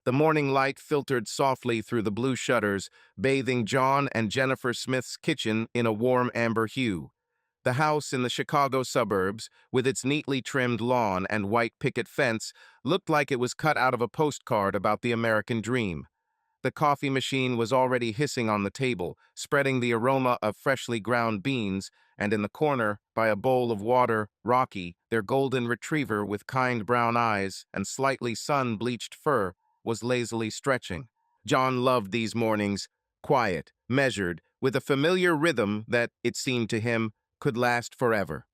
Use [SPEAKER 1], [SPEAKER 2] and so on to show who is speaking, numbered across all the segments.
[SPEAKER 1] The morning light filtered softly through the blue shutters, bathing John and Jennifer Smith's kitchen in a warm amber hue. The house in the Chicago suburbs, with its neatly trimmed lawn and white picket fence, looked like it was cut out of a postcard about the American dream. The coffee machine was already hissing on the table, spreading the aroma of freshly ground beans, and in the corner, by a bowl of water, Rocky, their golden retriever with kind brown eyes and slightly sun-bleached fur, was lazily stretching. John loved these mornings, quiet, measured, with a familiar rhythm that, it seemed to him, could last forever.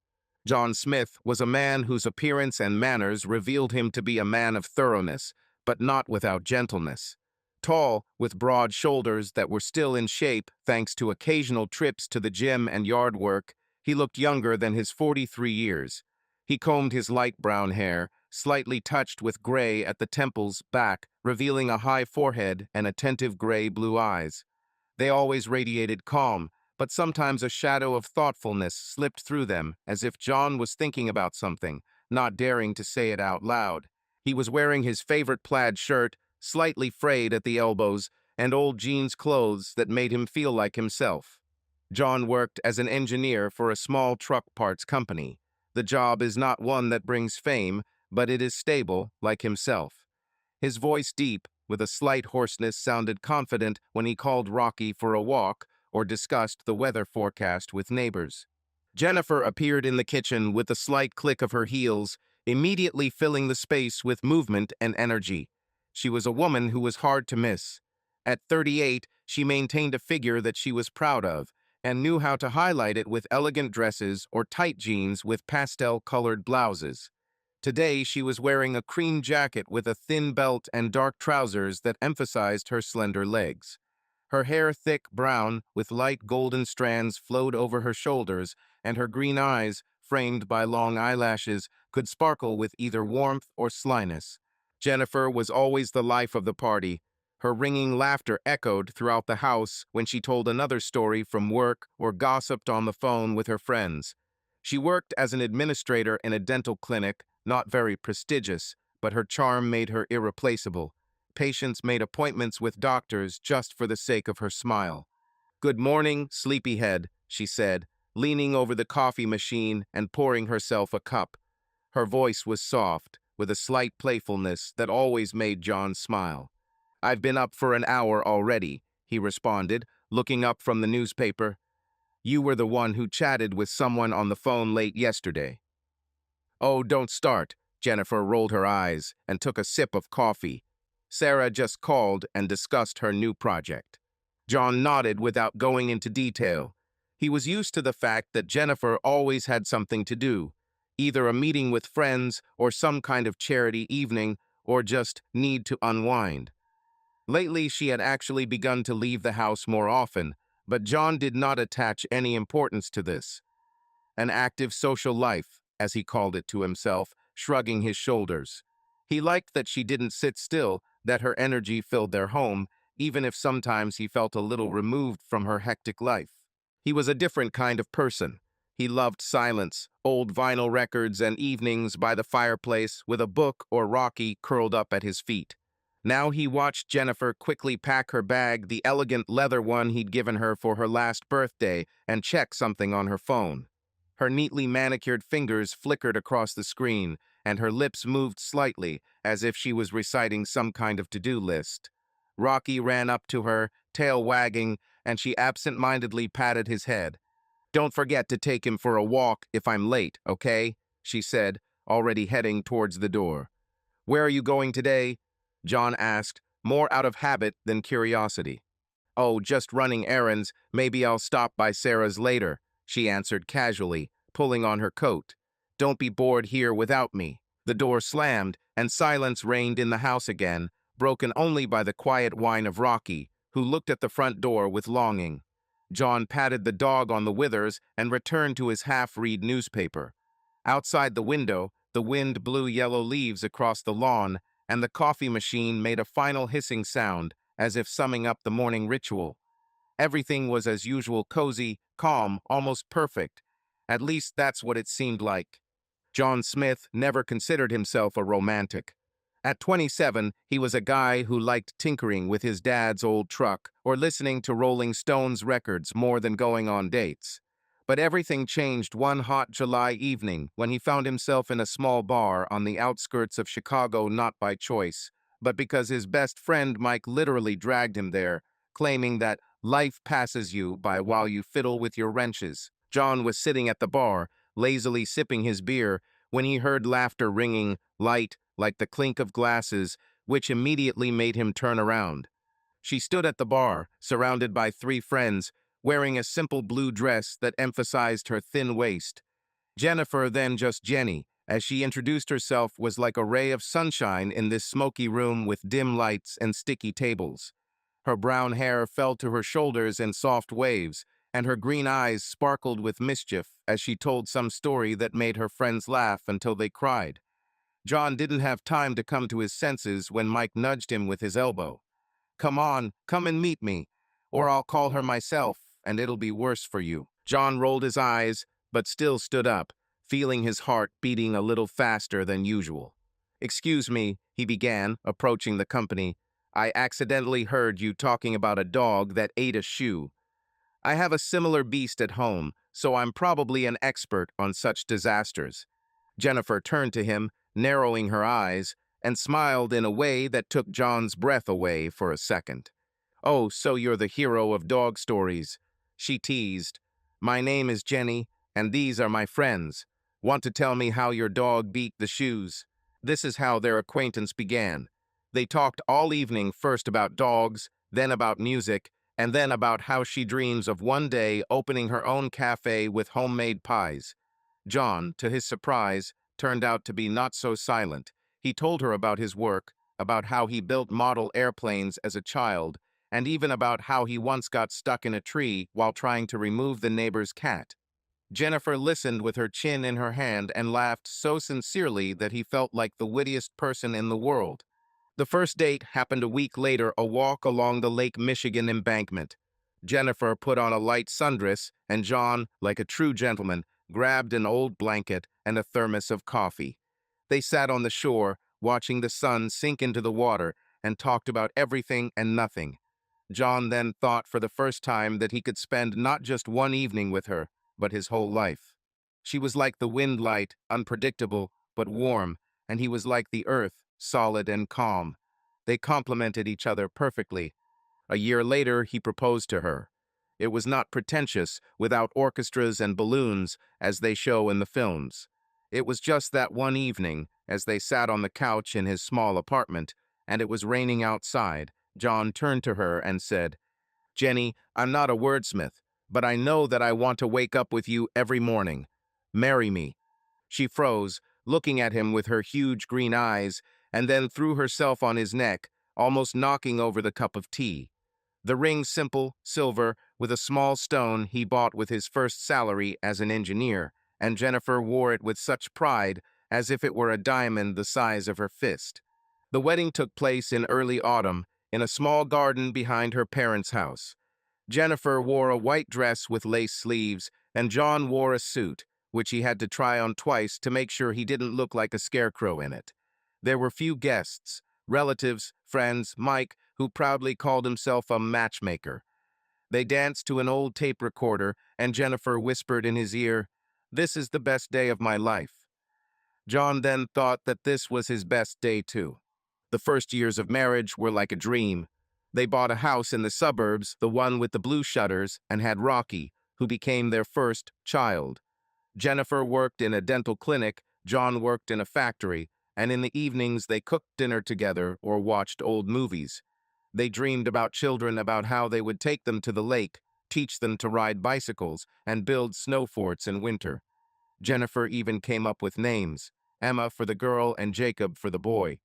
[SPEAKER 1] John Smith was a man whose appearance and manners revealed him to be a man of thoroughness, but not without gentleness. Tall, with broad shoulders that were still in shape thanks to occasional trips to the gym and yard work, he looked younger than his 43 years. He combed his light brown hair, slightly touched with gray at the temples back, revealing a high forehead and attentive gray-blue eyes. They always radiated calm, but sometimes a shadow of thoughtfulness slipped through them, as if John was thinking about something, not daring to say it out loud. He was wearing his favorite plaid shirt, slightly frayed at the elbows, and old jeans clothes that made him feel like himself. John worked as an engineer for a small truck parts company. The job is not one that brings fame, but it is stable, like himself. His voice, deep, with a slight hoarseness, sounded confident when he called Rocky for a walk or discussed the weather forecast with neighbors. Jennifer appeared in the kitchen with a slight click of her heels, immediately filling the space with movement and energy. She was a woman who was hard to miss. At 38, she maintained a figure that she was proud of, and knew how to highlight it with elegant dresses or tight jeans with pastel-colored blouses. Today, she was wearing a cream jacket with a thin belt and dark trousers that emphasized her slender legs. Her hair, thick brown, with light golden strands, flowed over her shoulders, and her green eyes, framed by long eyelashes, could sparkle with either warmth or slyness. Jennifer was always the life of the party. Her ringing laughter echoed throughout the house when she told another story from work or gossiped on the phone with her friends. She worked as an administrator in a dental clinic, not very prestigious, but her charm made her irreplaceable. Patients made appointments with doctors just for the sake of her smile. "Good morning, sleepyhead," she said, leaning over the coffee machine and pouring herself a cup. Her voice was soft, with a slight playfulness that always made John smile. "I've been up for an hour already," he responded, looking up from the newspaper. "You were the one who chatted with someone on the phone late yesterday." "Oh, don't start." Jennifer rolled her eyes and took a sip of coffee. "Sarah just called and discussed her new project." John nodded without going into detail. He was used to the fact that Jennifer always had something to do, either a meeting with friends or some kind of charity evening, or just need to unwind. Lately, she had actually begun to leave the house more often, but John did not attach any importance to this. An active social life, as he called it to himself, shrugging his shoulders. He liked that she didn't sit still, that her energy filled their home, even if sometimes he felt a little removed from her hectic life. He was a different kind of person. He loved silence, old vinyl records, and evenings by the fireplace with a book or Rocky curled up at his feet. Now he watched Jennifer quickly pack her bag, the elegant leather one he'd given her for her last birthday, and check something on her phone. Her neatly manicured fingers flickered across the screen, and her lips moved slightly, as if she was reciting some kind of to-do list. Rocky ran up to her, tail wagging, and she absent-mindedly patted his head. "Don't forget to take him for a walk if I'm late, okay?" she said, already heading towards the door. "Where are you going today?" John asked, more out of habit than curiosity. "Oh, just running errands. Maybe I'll stop by Sarah's later," she answered casually, pulling on her coat. "Don't be bored here without me." The door slammed, and silence reigned in the house again, broken only by the quiet whine of Rocky, who looked at the front door with longing. John patted the dog on the withers and returned to his half-read newspaper. Outside the window, the wind blew yellow leaves across the lawn, and the coffee machine made a final hissing sound, as if summing up the morning ritual. Everything was as usual, cozy, calm, almost perfect. At least that's what it seemed like. John Smith never considered himself a romantic. At 27, he was a guy who liked tinkering with his dad's old truck or listening to Rolling Stones records more than going on dates. But everything changed one hot July evening when he found himself in a small bar on the outskirts of Chicago, not by choice, but because his best friend Mike literally dragged him there, claiming that life passes you by while you fiddle with your wrenches. John was sitting at the bar, lazily sipping his beer, when he heard laughter ringing, light, like the clink of glasses, which immediately made him turn around. She stood at the bar, surrounded by three friends, wearing a simple blue dress that emphasized her thin waist. Jennifer, then just Jenny, as she introduced herself, was like a ray of sunshine in this smoky room with dim lights and sticky tables. Her brown hair fell to her shoulders in soft waves, and her green eyes sparkled with mischief as she told some story that made her friends laugh until they cried. John didn't have time to come to his senses when Mike nudged him with his elbow. "Come on, come and meet me, or I'll call her myself, and it'll be worse for you." John rolled his eyes, but still stood up, feeling his heart beating a little faster than usual. "Excuse me," he began, approaching the company. "I accidentally heard you talking about a dog that ate a shoe. I have a similar beast at home, so I'm probably an expert on such disasters." Jennifer turned to him, narrowing her eyes, and smiled in a way that took John's breath away for a second. "Oh, so you're the hero of dog stories," she teased. "My name is Jenny, and these are my friends. Want to tell me how your dog beat the shoes?" This is how their acquaintance began. They talked all evening, first about dogs, then about music, and then about how she dreams of one day opening her own cafe with homemade pies. John, to his surprise, turned out to be not so silent. He told her about his work, about how he built model airplanes as a child, and even about how he once got stuck in a tree while trying to remove the neighbor's cat. Jennifer listened with her chin in her hand and laughed so sincerely that he felt like the wittiest person in the world. The first date happened a week later, a walk along the Lake Michigan embankment. Jennifer put on a light sundress, and John, like a true gentleman, grabbed an old blanket and a thermos of coffee. They sat on the shore, watching the sun sink into the water, and talked about everything and nothing. John then thought for the first time that he could spend not just one evening with her, but his whole life. She was like the wind, light, unpredictable, but warm, and he was like the earth, solid and calm. They complemented each other perfectly. A year later, he proposed to her. It was not pretentious, without orchestras and balloons, as they show in the films. It was just that one evening, as they sat on the couch in his small apartment, and it was raining outside. John turned to her and said, "Jenny, I'm not a wordsmith, but I know that I want to wake up with you every morning. Marry me." She froze, looking at him with her huge green eyes, and then threw herself on his neck, almost knocking over the cup of tea. The ring, simple, silver, with a small stone he bought with his first salary as an engineer, and Jennifer wore it with such pride as if it were a diamond the size of her fist. The wedding took place in early autumn, in a small garden behind her parents' house. Jennifer wore a white dress with lace sleeves, and John wore a suit, which he had to try on twice to make sure he didn't look like a scarecrow in it. There were few guests, relatives, friends, Mike, who proudly called himself a matchmaker. They danced to an old tape recorder, and Jennifer whispered in his ear, "This is the best day of my life." John then thought that this was his best day too. The first years of marriage were like a dream. They bought a house in the suburbs, the one with the blue shutters, and had Rocky, who became their first child. Jennifer worked in a dental clinic, John worked in a factory, and in the evenings they cooked dinner together or watched old movies. They dreamed about children, about how they would take them to the lake, teach them to ride bicycles, and build snow forts in winter. Jennifer even came up with names, Emma for the girl and Jacob for the boy.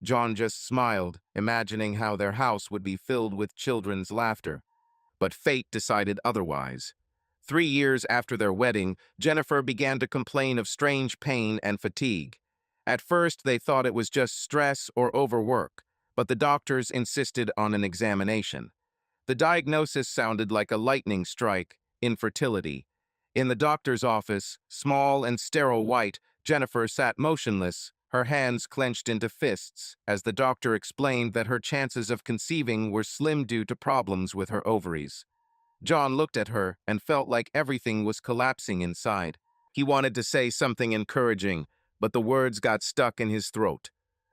[SPEAKER 1] John just smiled, imagining how their house would be filled with children's laughter. But fate decided otherwise. 3 years after their wedding, Jennifer began to complain of strange pain and fatigue. At first, they thought it was just stress or overwork, but the doctors insisted on an examination. The diagnosis sounded like a lightning strike: infertility. In the doctor's office, small and sterile white, Jennifer sat motionless, Her hands clenched into fists as the doctor explained that her chances of conceiving were slim due to problems with her ovaries. John looked at her and felt like everything was collapsing inside. He wanted to say something encouraging, but the words got stuck in his throat.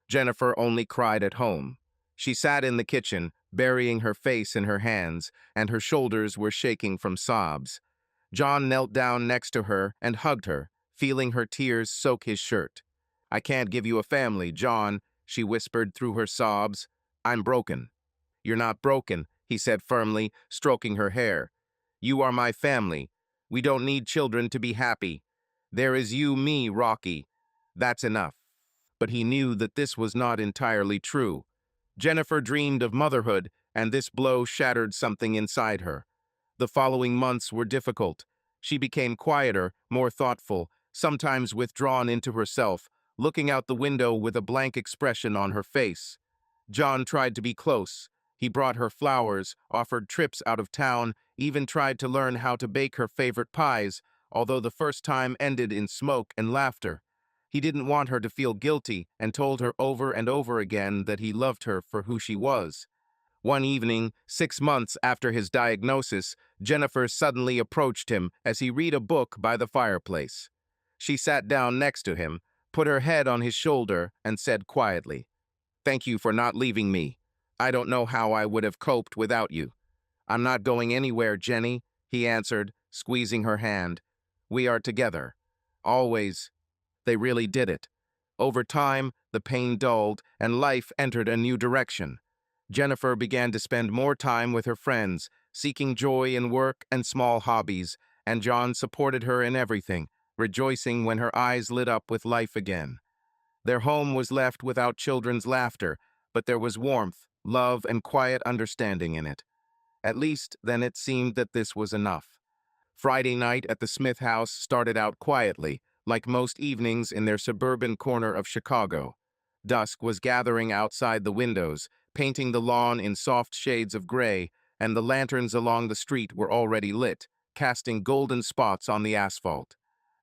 [SPEAKER 1] Jennifer only cried at home. She sat in the kitchen, burying her face in her hands, and her shoulders were shaking from sobs. John knelt down next to her and hugged her, feeling her tears soak his shirt. "I can't give you a family, John," she whispered through her sobs. "I'm broken." "You're not broken," he said firmly, stroking her hair. "You are my family. We don't need children to be happy. There is you, me, Rocky. That's enough." But he knew that this was not entirely true. Jennifer dreamed of motherhood, and this blow shattered something inside her. The following months were difficult. She became quieter, more thoughtful, sometimes withdrawn into herself, looking out the window with a blank expression on her face. John tried to be close. He brought her flowers, offered trips out of town, even tried to learn how to bake her favorite pies, although the first time ended in smoke and laughter. He didn't want her to feel guilty and told her over and over again that he loved her for who she was. One evening, 6 months after his diagnosis, Jennifer suddenly approached him as he read a book by the fireplace. She sat down next to him, put her head on his shoulder, and said quietly, "Thank you for not leaving me. I don't know how I would have coped without you." "I'm not going anywhere, Jenny," he answered, squeezing her hand. "We are together. Always." They really did it. Over time, the pain dulled, and life entered a new direction. Jennifer began to spend more time with her friends, seeking joy in work and small hobbies, and John supported her in everything, rejoicing when her eyes lit up with life again. Their home was left without children's laughter, but there was warmth, love, and quiet understanding in it. At least, then it seemed that this was enough. Friday night at the Smith house started out quietly, like most evenings in their suburban corner of Chicago. Dusk was gathering outside the windows, painting the lawn in soft shades of gray, and the lanterns along the street were already lit, casting golden spots on the asphalt.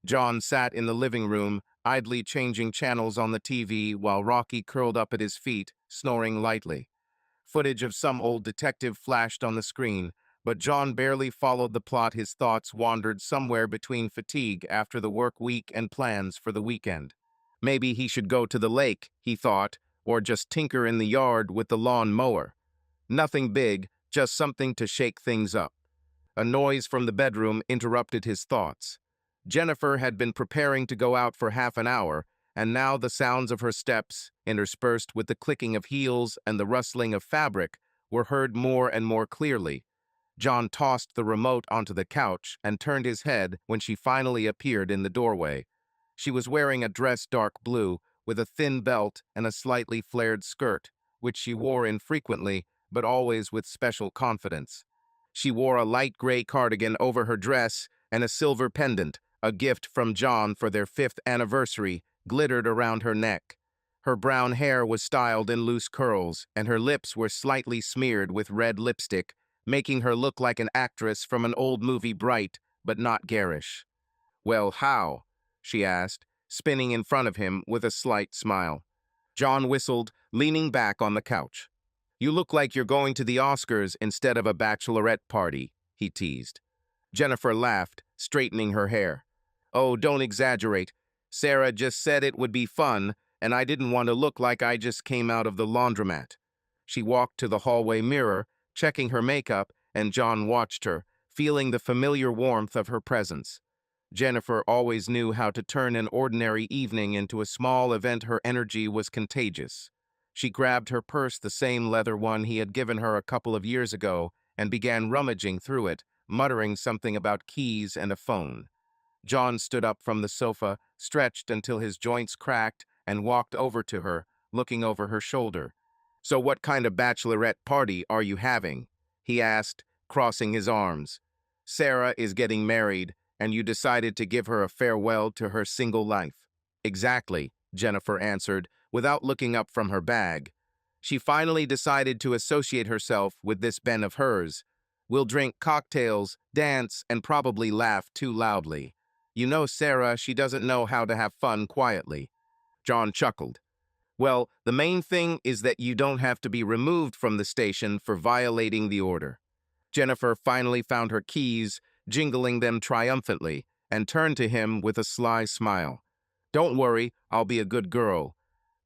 [SPEAKER 1] John sat in the living room, idly changing channels on the TV while Rocky curled up at his feet, snoring lightly. Footage of some old detective flashed on the screen, but John barely followed the plot. His thoughts wandered somewhere between fatigue after the work week and plans for the weekend. Maybe he should go to the lake, he thought, or just tinker in the yard with the lawn mower. Nothing big, just something to shake things up. A noise from the bedroom interrupted his thoughts. Jennifer had been preparing to go out for half an hour, and now the sounds of her steps, interspersed with the clicking of heels and the rustling of fabric, were heard more and more clearly. John tossed the remote onto the couch and turned his head when she finally appeared in the doorway. She was wearing a dress dark blue, with a thin belt and a slightly flared skirt, which she wore infrequently, but always with special confidence. She wore a light gray cardigan over her dress, and a silver pendant, a gift from John for their 5th anniversary, glittered around her neck. Her brown hair was styled in loose curls, and her lips were slightly smeared with red lipstick, making her look like an actress from an old movie, bright, but not garish. "Well, how?" she asked, spinning in front of him with a slight smile. John whistled, leaning back on the couch. "You look like you're going to the Oscars instead of a bachelorette party," he teased. Jennifer laughed, straightening her hair. "Oh, don't exaggerate. Sarah just said it would be fun, and I didn't want to look like I just came out of the laundromat." She walked to the hallway mirror, checking her makeup, and John watched her, feeling the familiar warmth of her presence. Jennifer always knew how to turn an ordinary evening into a small event. Her energy was contagious. She grabbed her purse, the same leather one he had given her a couple of years ago, and began rummaging through it, muttering something about keys and a phone. John stood up from the sofa, stretched until his joints cracked, and walked over to her, looking over her shoulder. "So what kind of bachelorette party are you having?" he asked, crossing his arms. "Sarah is getting married, and you decided to give her a farewell to her single life." "Exactly," Jennifer answered, without looking up from her bag. She finally decided to associate herself with this Ben of hers. "We'll drink cocktails, dance, and probably laugh too loudly. You know Sarah, she doesn't know how to have fun quietly." John chuckled. Well, the main thing is that you don't have to be removed from the station for violating the order. Jennifer finally found her keys, jingling them triumphantly, and turned to him with a sly smile. Don't worry, I'll be a good girl.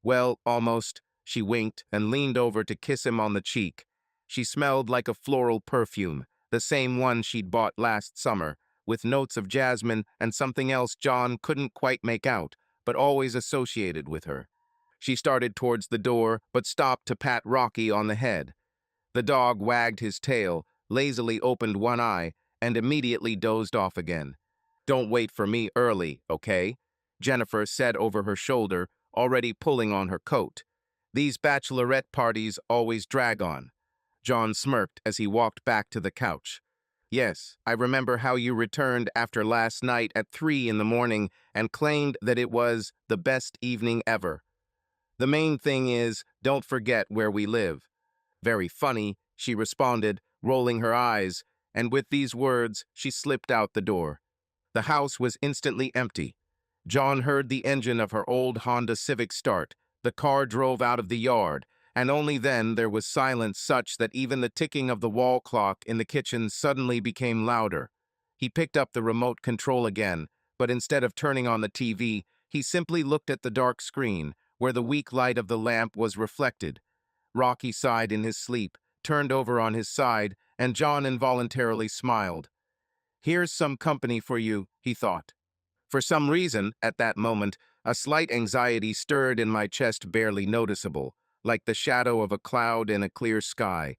[SPEAKER 1] Well, almost. She winked and leaned over to kiss him on the cheek. She smelled like a floral perfume, the same one she'd bought last summer, with notes of jasmine and something else John couldn't quite make out, but always associated with her. She started towards the door, but stopped to pat Rocky on the head. The dog wagged his tail, lazily opened one eye, and immediately dozed off again. Don't wait for me early, okay? Jennifer said over her shoulder, already pulling on her coat. These bachelorette parties always drag on. John smirked as he walked back to the couch. Yes, I remember how you returned after last night at 3 in the morning and claimed that it was the best evening ever. The main thing is, don't forget where we live. Very funny, she responded, rolling her eyes, and with these words, she slipped out the door. The house was instantly empty. John heard the engine of her old Honda Civic start. The car drove out of the yard, and only then there was silence such that even the ticking of the wall clock in the kitchen suddenly became louder. He picked up the remote control again, but instead of turning on the TV, he simply looked at the dark screen, where the weak light of the lamp was reflected. Rocky sighed in his sleep, turned over on his side, and John involuntarily smiled. Here's some company for you, he thought. For some reason, at that moment, a slight anxiety stirred in my chest, barely noticeable, like the shadow of a cloud in a clear sky.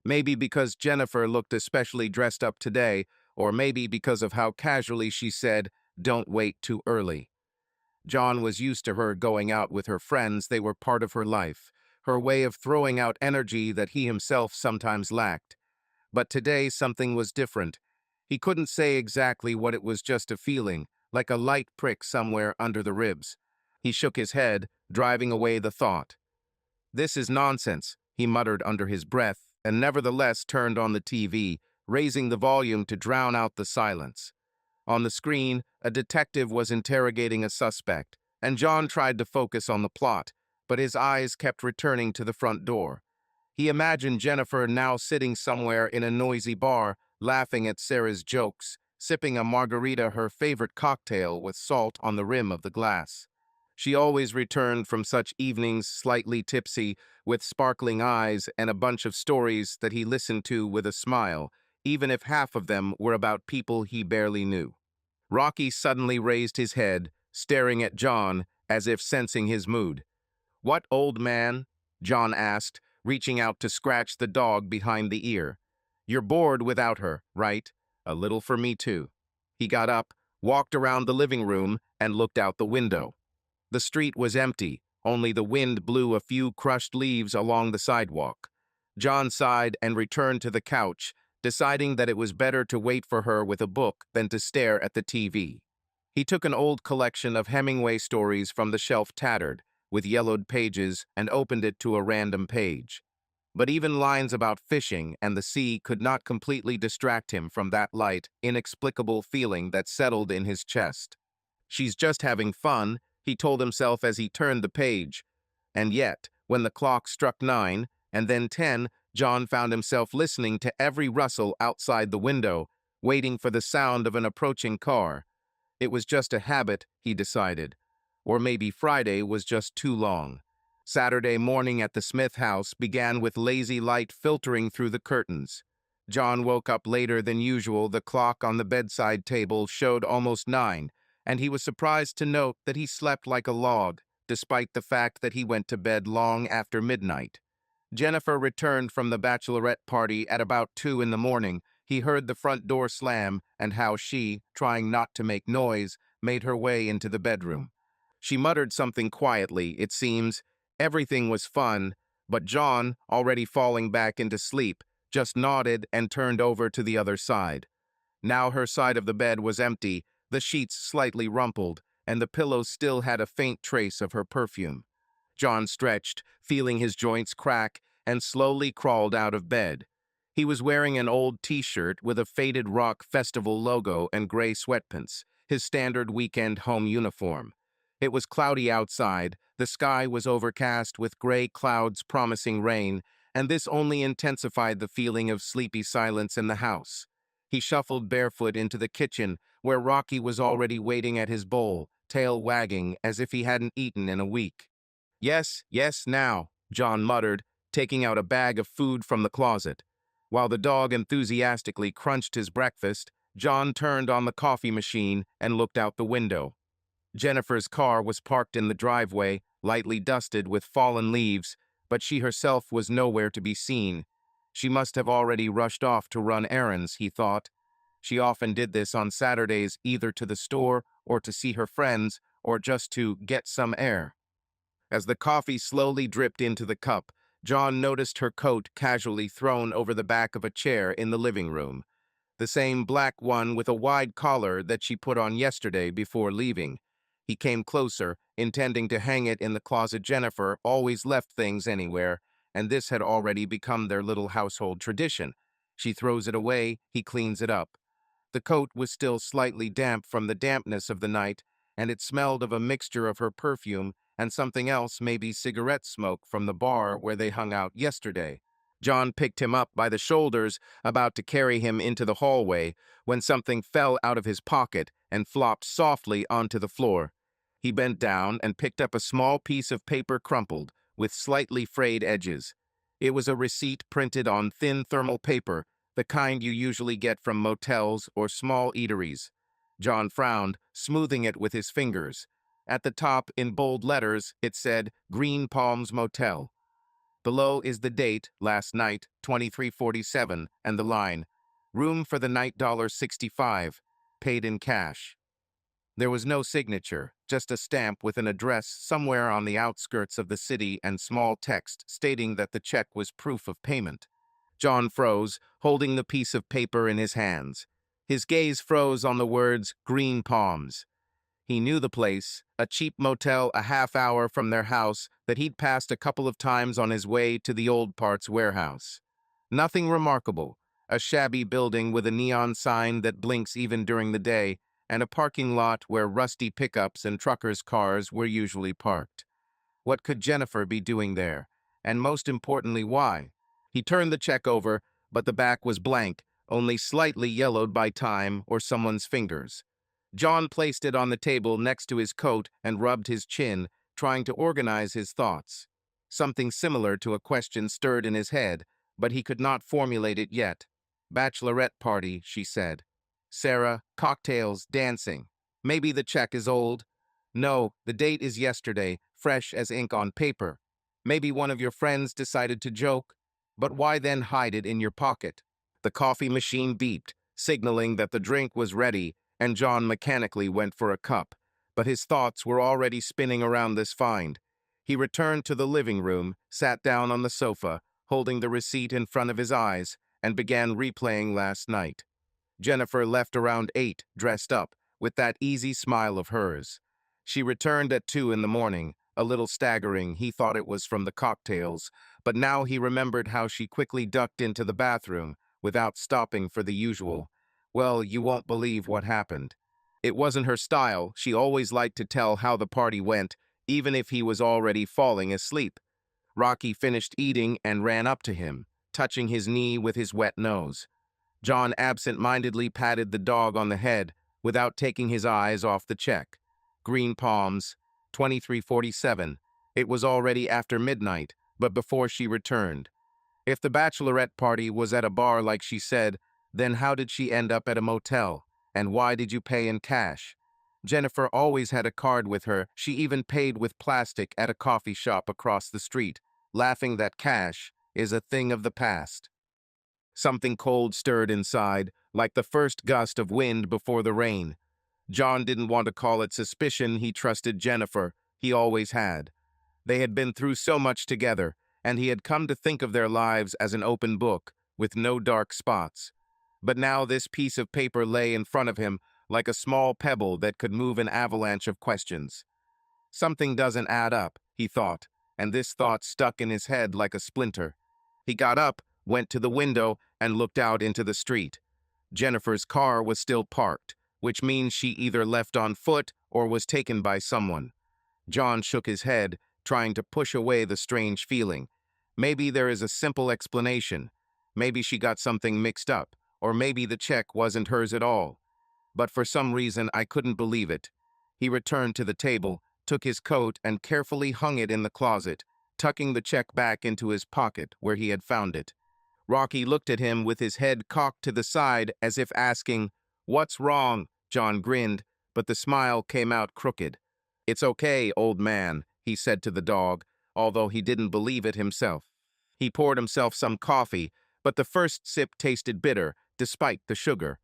[SPEAKER 1] Maybe because Jennifer looked especially dressed up today, or maybe because of how casually she said, "Don't wait too early." John was used to her going out with her friends. They were part of her life, her way of throwing out energy that he himself sometimes lacked. But today something was different. He couldn't say exactly what it was, just a feeling, like a light prick somewhere under the ribs. He shook his head, driving away the thought. This is nonsense, he muttered under his breath, and nevertheless turned on the TV, raising the volume to drown out the silence. On the screen, a detective was interrogating a suspect, and John tried to focus on the plot, but his eyes kept returning to the front door. He imagined Jennifer now sitting somewhere in a noisy bar, laughing at Sarah's jokes, sipping a margarita, her favorite cocktail, with salt on the rim of the glass. She always returned from such evenings slightly tipsy, with sparkling eyes and a bunch of stories that he listened to with a smile, even if half of them were about people he barely knew. Rocky suddenly raised his head, staring at John as if sensing his mood. "What, old man?" John asked, reaching out to scratch the dog behind the ear. "You're bored without her, right? A little for me, too." He got up, walked around the living room, and looked out the window. The street was empty, only the wind blew a few crushed leaves along the sidewalk. John sighed and returned to the couch, deciding that it was better to wait for her with a book than to stare at the TV. He took an old collection of Hemingway stories from the shelf, tattered, with yellowed pages, and opened it to a random page. But even lines about fishing and the sea could not completely distract him from that light, inexplicable feeling that settled in his chest. She's just having fun, he told himself as he turned the page. And yet, when the clock struck 9, and then 10, John found himself listening to every rustle outside the window, waiting for the sound of an approaching car. It was just a habit, he decided. Or maybe Friday was just too long. Saturday morning at the Smith house began with lazy light filtering through the curtains. John woke up later than usual. The clock on the bedside table showed almost 9, and he was surprised to note that he slept like a log, despite the fact that he went to bed long after midnight. Jennifer returned from the bachelorette party at about 2 in the morning. He heard the front door slam and how she, trying not to make noise, made her way into the bedroom. She muttered something quietly, it seems. Everything was fun, but John, already falling back into sleep, just nodded and turned over to the other side. Now her side of the bed was empty, the sheets slightly rumpled, and the pillows still had a faint trace of her perfume. John stretched, feeling his joints crack, and slowly crawled out of bed. He was wearing an old t-shirt with a faded rock festival logo and gray sweatpants, his standard weekend home uniform. It was cloudy outside, the sky was overcast with gray clouds promising rain, and this only intensified the feeling of sleepy silence in the house. He shuffled barefoot into the kitchen, where Rocky was already waiting at his bowl, tail wagging as if he hadn't eaten in a week. Yes, yes, now, John muttered, taking out a bag of food from the closet. While the dog enthusiastically crunched his breakfast, John turned on the coffee machine and looked out the window. Jennifer's car was parked in the driveway, lightly dusted with fallen leaves, but she herself was nowhere to be seen. She must have already rushed off to run errands, he thought. She often did this on Saturdays, either to the store or to see her friends or just to get some air. As the coffee slowly dripped into the cup, John noticed her coat casually thrown over the back of a chair in the living room, the same black one with a wide collar that she put on yesterday before leaving. He came closer, intending to hang it in the closet. Jennifer always left things anywhere, and this had already become their little household tradition. She throws it away, he cleans it up. The coat was still slightly damp from the dampness of the night, and it smelled of a mixture of her perfume and something else, maybe cigarette smoke from the bar where they hung out yesterday. John picked him up by the shoulders, about to carry him into the hallway, when something fell out of his pocket and flopped softly onto the floor. He bent down and picked up a small piece of paper crumpled, with slightly frayed edges. It was a receipt printed on thin thermal paper, the kind you usually get from motels or small eateries. John frowned, smoothing it with his fingers. At the top, in bold letters, it said, Green Palms Motel. Below is the date, last night, 23:47, and the line, room for the night $65, paid in cash. There was no signature, just a stamp with an address somewhere on the outskirts of the city and small text stating that the check was proof of payment. John froze, holding the piece of paper in his hands. His gaze froze on the words, Green Palms. He knew the place, a cheap motel a half hour from their house that he'd passed a couple of times on his way to the old parts warehouse. Nothing remarkable, a shabby building with a neon sign that blinks even during the day, and a parking lot where rusty pickups and truckers' cars were usually parked. What could Jennifer be doing there? And most importantly, why? He turned the check over, but the back was blank, only slightly yellowed by time or someone's fingers. John placed it on the table next to his coat and rubbed his chin, trying to organize his thoughts. Something similar to a question stirred in his head, but he could not formulate it yet. Bachelorette party, she said. Sarah, cocktails, dancing. Maybe the check is old. No, the date is yesterday, fresh as ink on paper. Maybe one of your friends decided to joke. But why then hide it in your pocket? The coffee machine beeped, signaling that the drink was ready, and John mechanically went for a cup. But his thoughts were already spinning around this find. He returned to the living room, sat down on the sofa, holding the receipt in front of his eyes, and began replaying last night. Jennifer left around 8, dressed up, with that easy smile of hers. She returned at 2 in the morning, a little staggering. He thought it was from the cocktails, but now he remembered how she quickly ducked into the bathroom, without stopping for the usual. Well, you won't believe what happened. It wasn't her style. She always liked to tell how the party went, even if he was already falling asleep. Rocky finished eating and ran up to him, touching his knee with his wet nose. John absent-mindedly patted the dog on the head without taking his eyes off the check. Green Palms, 23:47. It was already after midnight, but before she returned. If the bachelorette party was at a bar like she said, then how did she end up at a motel? And why did you pay in cash? Jennifer always had a card with her. She even paid with plastic at a coffee shop across the street, laughing that cash is a thing of the past. Something cold stirred inside, like the first gust of wind before the rain. John didn't want to call it suspicion. He trusted Jennifer. He always had. They had been through so much together, and he had come to think of their lives as an open book, with no dark spots. But now this piece of paper lay in front of him like a small pebble that could move an avalanche of questions. Something doesn't add up, he thought, and this thought stuck in his head like a splinter. He got up, went to the window, and looked out into the street. Jennifer's car was still parked, which means she either left on foot or was taken by someone. John shook his head, trying to push away the strange feeling. Maybe there is a simple explanation. Maybe she got something mixed up, or maybe the check wasn't hers at all. But for some reason, I couldn't believe it. He returned to the table, took his coat, and carefully hung it in the closet, tucking the check back into his pocket where he had found it. Rocky looked at him with his head cocked to the side as if asking, "What's wrong?" John grinned, but the smile came out crooked. "It's okay, old man," he said to the dog, although he didn't believe it himself. He poured himself some coffee, but the first sip tasted bitter, despite the sugar.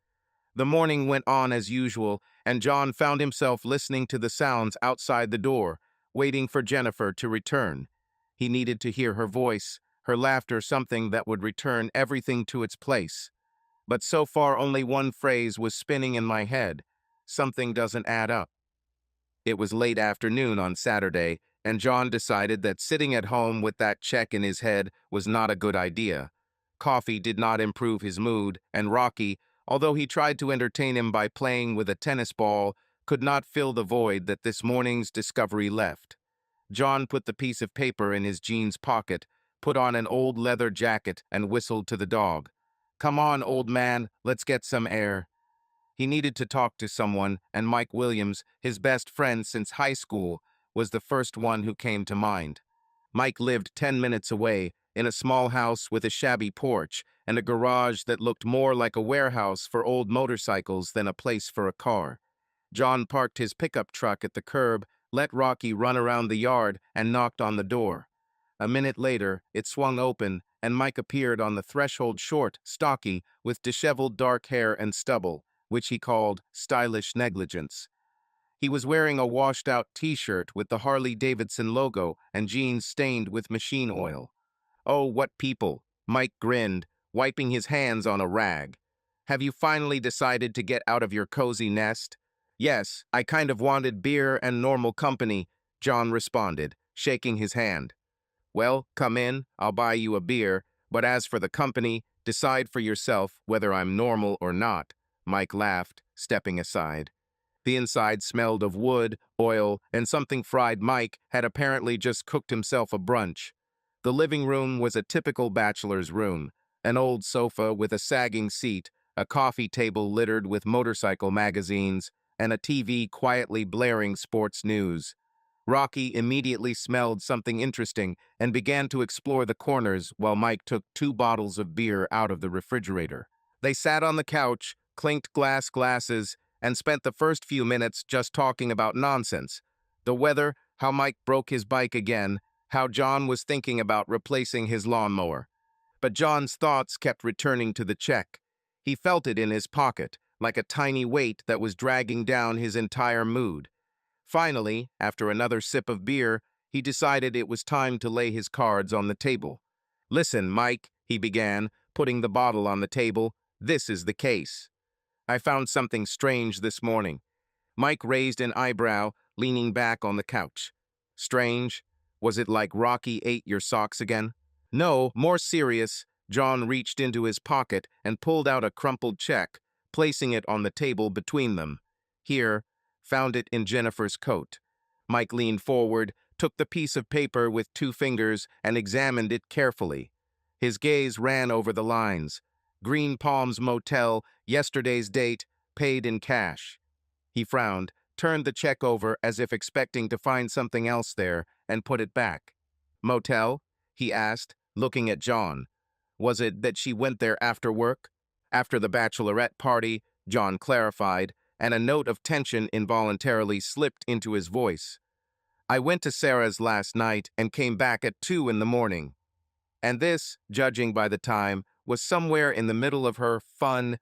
[SPEAKER 1] The morning went on as usual, and John found himself listening to the sounds outside the door, waiting for Jennifer to return. He needed to hear her voice, her laughter, something that would return everything to its place. But so far only one phrase was spinning in my head. Something doesn't add up. It was late afternoon on Saturday, and John decided that sitting at home with that check in his head was not a good idea. Coffee did not improve his mood, and Rocky, although he tried to entertain him by playing with a tennis ball, could not fill the void that this morning's discovery left. John put the piece of paper in his jeans pocket, put on an old leather jacket, and whistled to the dog. "Come on, old man, let's get some air." He needed to talk to someone, and Mike Williams, his best friend since high school, was the first one who came to mind. Mike lived 10 minutes away, in a small house with a shabby porch and a garage that looked more like a warehouse for old motorcycles than a place for a car. John parked his pickup truck at the curb, let Rocky run around the yard, and knocked on the door. A minute later, it swung open, and Mike appeared on the threshold, short, stocky, with disheveled dark hair and stubble, which he called stylish negligence. He was wearing a washed-out t-shirt with the Harley-Davidson logo and jeans stained with machine oil. "Oh, what people," Mike grinned, wiping his hands on a rag. "Have you finally decided to get out of your cozy nest?" "Yes, I kind of wanted beer and normal company," John responded, shaking his hand. "Well, come in, I'll buy you a beer, but as for the company, decide for yourself whether I'm normal or not," Mike laughed, stepping aside. The inside smelled of wood, oil, and something fried. Mike had apparently just cooked himself a brunch. The living room was a typical bachelor's room, an old sofa with a sagging seat, a coffee table littered with motorcycle magazines, and a TV quietly blaring sports news. Rocky immediately smelled something interesting and began to explore the corners while Mike took 2 bottles of beer out of the refrigerator. They sat on the couch, clinked glasses, and spent the first few minutes just talking about nonsense. The weather, how Mike broke his bike again, how John was thinking about replacing his lawnmower. But John's thoughts kept returning to the check. He felt it in his pocket, like a tiny weight that was dragging down his entire mood. Finally, after another sip of beer, he decided it was time to lay his cards on the table. "Listen, Mike," he began, putting the bottle on the table, "this is the case. I found something strange this morning." Mike raised an eyebrow, leaning back on the couch. "Strange? Was it like Rocky ate your socks again?" "No, more serious." John reached into his pocket and pulled out a crumpled check, placing it on the table between them. "Here, found it in Jennifer's coat." Mike leaned forward, took the piece of paper with 2 fingers, and examined it carefully. His gaze ran over the lines. "Green Palms Motel, yesterday's date, paid in cash." He frowned, turned the check over as if expecting to find something else there, and put it back. "Motel?" he asked, looking at John. "Was it that she went there after work?" "After the bachelorette party," John clarified, and a note of tension involuntarily slipped into his voice. "I went to Sarah's last night and came back at 2 in the morning. And this, judging by the time, was somewhere in the middle of her fun."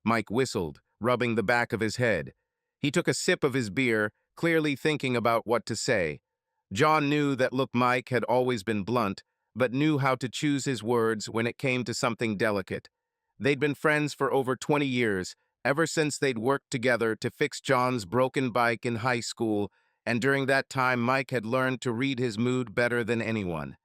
[SPEAKER 1] Mike whistled, rubbing the back of his head. He took a sip of his beer, clearly thinking about what to say. John knew that Mike had always been blunt, but knew how to choose his words when it came to something delicate. They'd been friends for over 20 years, ever since they'd worked together to fix John's broken bike in high school, and during that time Mike had learned to read his mood better than anyone.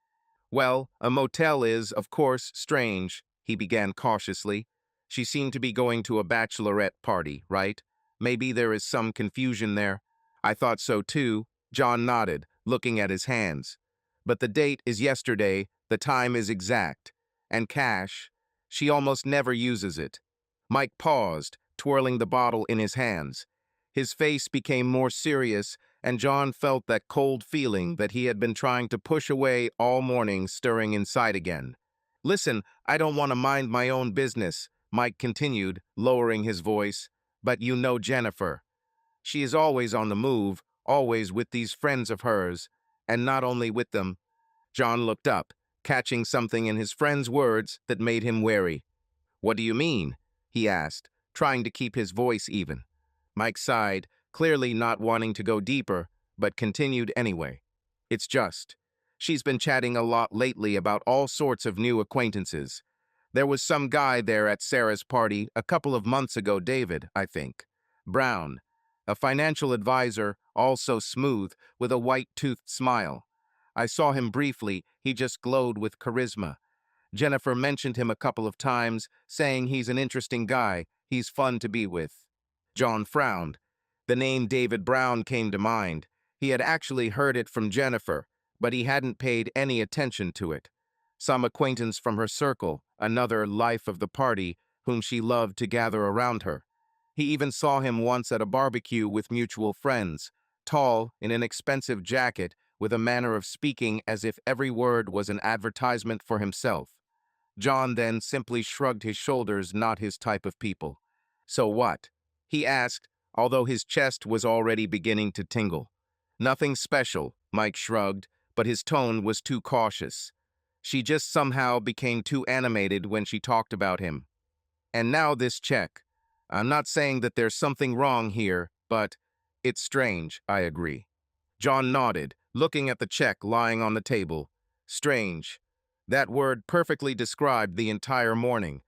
[SPEAKER 1] "Well, a motel is, of course, strange," he began cautiously. "She seemed to be going to a bachelorette party, right? Maybe there is some confusion there." "I thought so too," John nodded, looking at his hands. But the date is yesterday, the time is exact. And cash, she almost never uses it. Mike paused, twirling the bottle in his hands. His face became more serious, and John felt that cold feeling that he had been trying to push away all morning stirring inside again. Listen, I don't want to mind my own business, Mike continued, lowering his voice. But you know Jennifer. She is always on the move, always with these friends of hers, and not only with them. John looked up, catching something in his friend's words that made him wary. What do you mean? He asked, trying to keep his voice even. Mike sighed, clearly not wanting to go deeper, but continued anyway. It's just. She's been chatting a lot lately about all sorts of new acquaintances. There was some guy there at Sarah's party a couple of months ago, David, I think. Brown. A financial advisor, all so smooth, with a white-toothed smile. I saw him briefly, he just glowed with charisma. Jennifer mentioned him a couple of times, saying he's an interesting guy, he's fun to be with. John frowned. The name David Brown came to mind. He had actually heard it from Jennifer, but he hadn't paid any attention to it. Some acquaintance from her circle, another life of the party, whom she loved to gather around her. He even saw him once at a barbecue with mutual friends, tall, in an expensive jacket, with a manner of speaking as if every word was an advertisement for himself. John then simply shrugged his shoulders, not his type of people. So what? He asked, although his chest was already beginning to tingle. Nothing special, Mike shrugged, but his tone was too cautious. She just somehow became too animated when she talked about him. And now this check. I'm not saying that there's something wrong here, but it's strange, I agree. John nodded, looking at the check lying on the table. Strange. That word perfectly described the entire morning.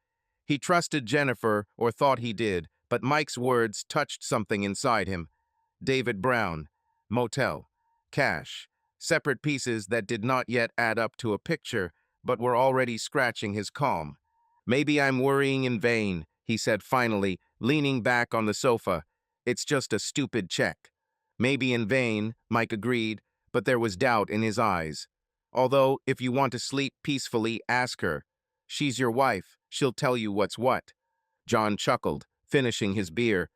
[SPEAKER 1] He trusted Jennifer, or thought he did, but Mike's words touched something inside him. David Brown. Motel. Cash. Separate pieces that did not yet add up to a picture, but were already scratching his calm. Maybe I'm worrying in vain, he said finally, leaning back on the sofa. It's just a stupid check. Maybe in vain, Mike agreed, but there was doubt in his eyes. Although, if you want to sleep peacefully, ask her. She's your wife, she'll tell you what's what. John chuckled, finishing his beer.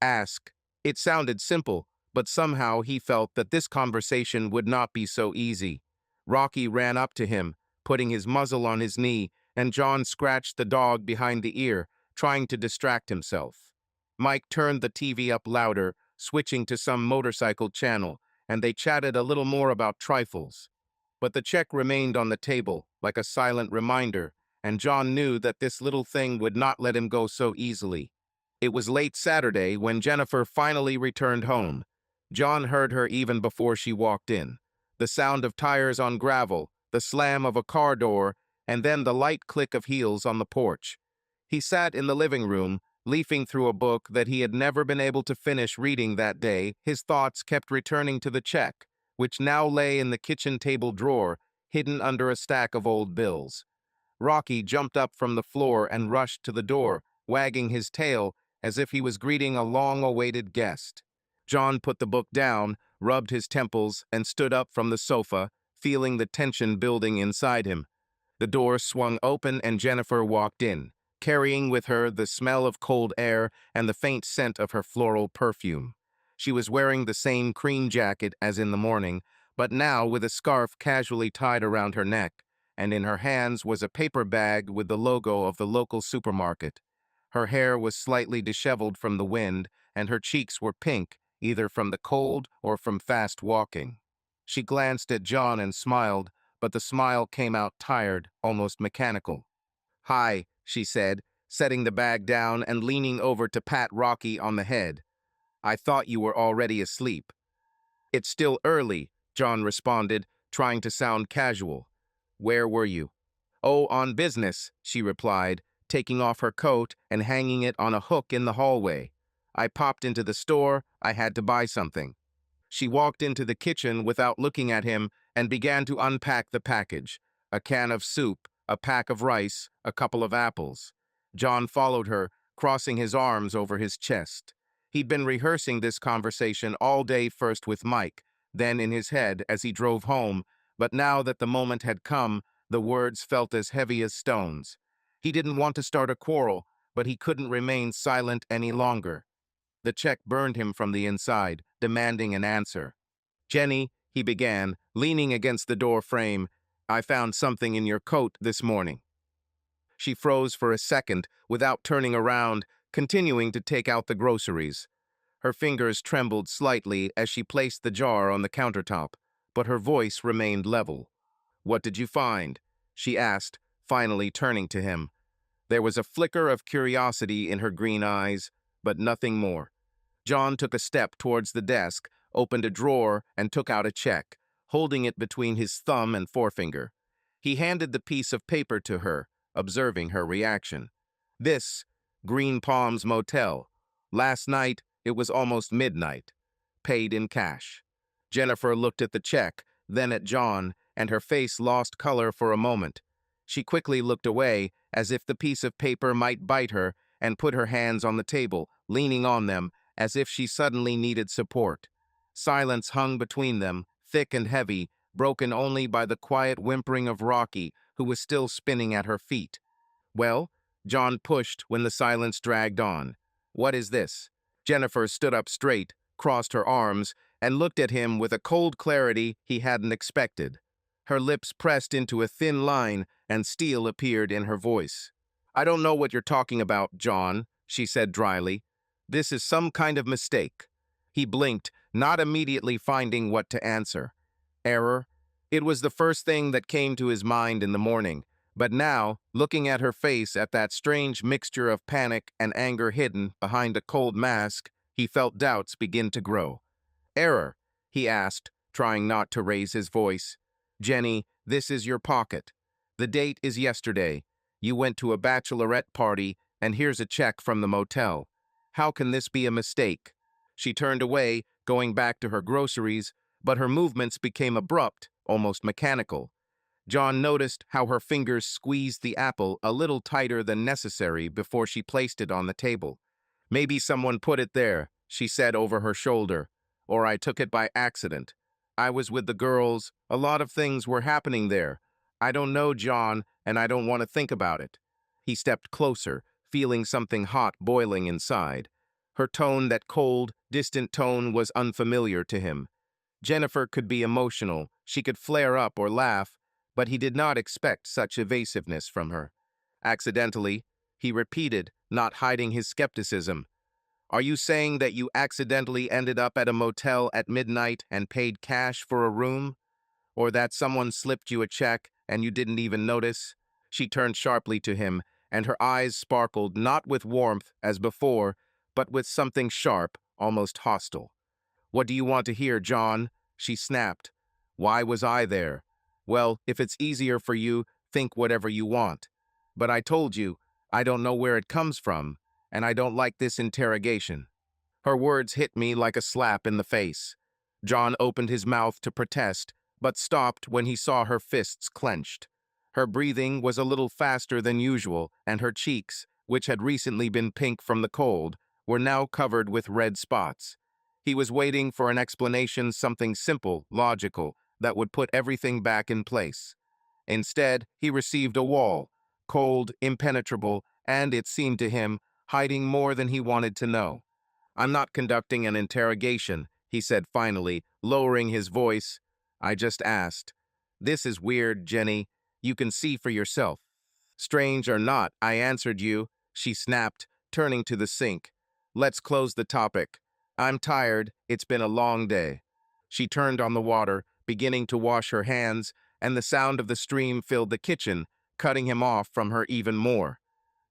[SPEAKER 1] Ask. It sounded simple, but somehow he felt that this conversation would not be so easy. Rocky ran up to him, putting his muzzle on his knee, and John scratched the dog behind the ear, trying to distract himself. Mike turned the TV up louder, switching to some motorcycle channel, and they chatted a little more about trifles. But the check remained on the table, like a silent reminder, and John knew that this little thing would not let him go so easily. It was late Saturday when Jennifer finally returned home. John heard her even before she walked in. The sound of tires on gravel, the slam of a car door, and then the light click of heels on the porch. He sat in the living room, leafing through a book that he had never been able to finish reading that day. His thoughts kept returning to the check, which now lay in the kitchen table drawer, hidden under a stack of old bills. Rocky jumped up from the floor and rushed to the door, wagging his tail as if he was greeting a long-awaited guest. John put the book down, rubbed his temples, and stood up from the sofa, feeling the tension building inside him. The door swung open and Jennifer walked in, carrying with her the smell of cold air and the faint scent of her floral perfume. She was wearing the same cream jacket as in the morning, but now with a scarf casually tied around her neck, and in her hands was a paper bag with the logo of the local supermarket. Her hair was slightly disheveled from the wind, and her cheeks were pink, either from the cold or from fast walking. She glanced at John and smiled, but the smile came out tired, almost mechanical. Hi, she said, setting the bag down and leaning over to pat Rocky on the head. I thought you were already asleep. It's still early, John responded, trying to sound casual. Where were you? Oh, on business, she replied, taking off her coat and hanging it on a hook in the hallway. I popped into the store, I had to buy something. She walked into the kitchen without looking at him and began to unpack the package. A can of soup, a pack of rice, a couple of apples. John followed her, crossing his arms over his chest. He'd been rehearsing this conversation all day, first with Mike, then in his head as he drove home, but now that the moment had come, the words felt as heavy as stones. He didn't want to start a quarrel, but he couldn't remain silent any longer. The check burned him from the inside, demanding an answer. "Jenny," he began, leaning against the door frame, "I found something in your coat this morning." She froze for a second without turning around, continuing to take out the groceries. Her fingers trembled slightly as she placed the jar on the countertop, but her voice remained level. "What did you find?" she asked, finally turning to him. There was a flicker of curiosity in her green eyes, but nothing more. John took a step towards the desk, opened a drawer, and took out a check, holding it between his thumb and forefinger. He handed the piece of paper to her, observing her reaction. "This, Green Palms Motel. Last night, it was almost midnight. Paid in cash." Jennifer looked at the check, then at John, and her face lost color for a moment. She quickly looked away, as if the piece of paper might bite her, and put her hands on the table, leaning on them, as if she suddenly needed support. Silence hung between them, thick and heavy, broken only by the quiet whimpering of Rocky, who was still spinning at her feet. "Well?" John pushed when the silence dragged on. "What is this?" Jennifer stood up straight, crossed her arms, and looked at him with a cold clarity he hadn't expected. Her lips pressed into a thin line, and steel appeared in her voice. "I don't know what you're talking about, John," she said dryly. "This is some kind of mistake." He blinked, not immediately finding what to answer. Error? It was the first thing that came to his mind in the morning, but now, looking at her face at that strange mixture of panic and anger hidden behind a cold mask, he felt doubts begin to grow. "Error?" he asked, trying not to raise his voice. "Jenny, this is your pocket. The date is yesterday. You went to a bachelorette party, and here's a check from the motel. How can this be a mistake?" She turned away, going back to her groceries, but her movements became abrupt, almost mechanical. John noticed how her fingers squeezed the apple a little tighter than necessary before she placed it on the table. "Maybe someone put it there," she said over her shoulder, "or I took it by accident. I was with the girls. A lot of things were happening there. I don't know, John, and I don't want to think about it." He stepped closer, feeling something hot boiling inside. Her tone, that cold, distant tone, was unfamiliar to him. Jennifer could be emotional, she could flare up or laugh, but he did not expect such evasiveness from her. "Accidentally," he repeated, not hiding his skepticism. "Are you saying that you accidentally ended up at a motel at midnight and paid cash for a room? Or that someone slipped you a check and you didn't even notice?" She turned sharply to him, and her eyes sparkled not with warmth as before, but with something sharp, almost hostile. "What do you want to hear, John?" she snapped. "Why was I there?" "Well, if it's easier for you, think whatever you want. But I told you, I don't know where it comes from, and I don't like this interrogation." Her words hit me like a slap in the face. John opened his mouth to protest, but stopped when he saw her fists clenched. Her breathing was a little faster than usual, and her cheeks, which had recently been pink from the cold, were now covered with red spots. He was waiting for an explanation, something simple, logical, that would put everything back in place. Instead, he received a wall, cold, impenetrable, and, it seemed to him, hiding more than he wanted to know. "I'm not conducting an interrogation," he said finally, lowering his voice. "I just asked. This is weird, Jenny. You can see for yourself." "Strange or not, I answered you," she snapped, turning to the sink. "Let's close the topic. I'm tired. It's been a long day." She turned on the water, beginning to wash her hands, and the sound of the stream filled the kitchen, cutting him off from her even more.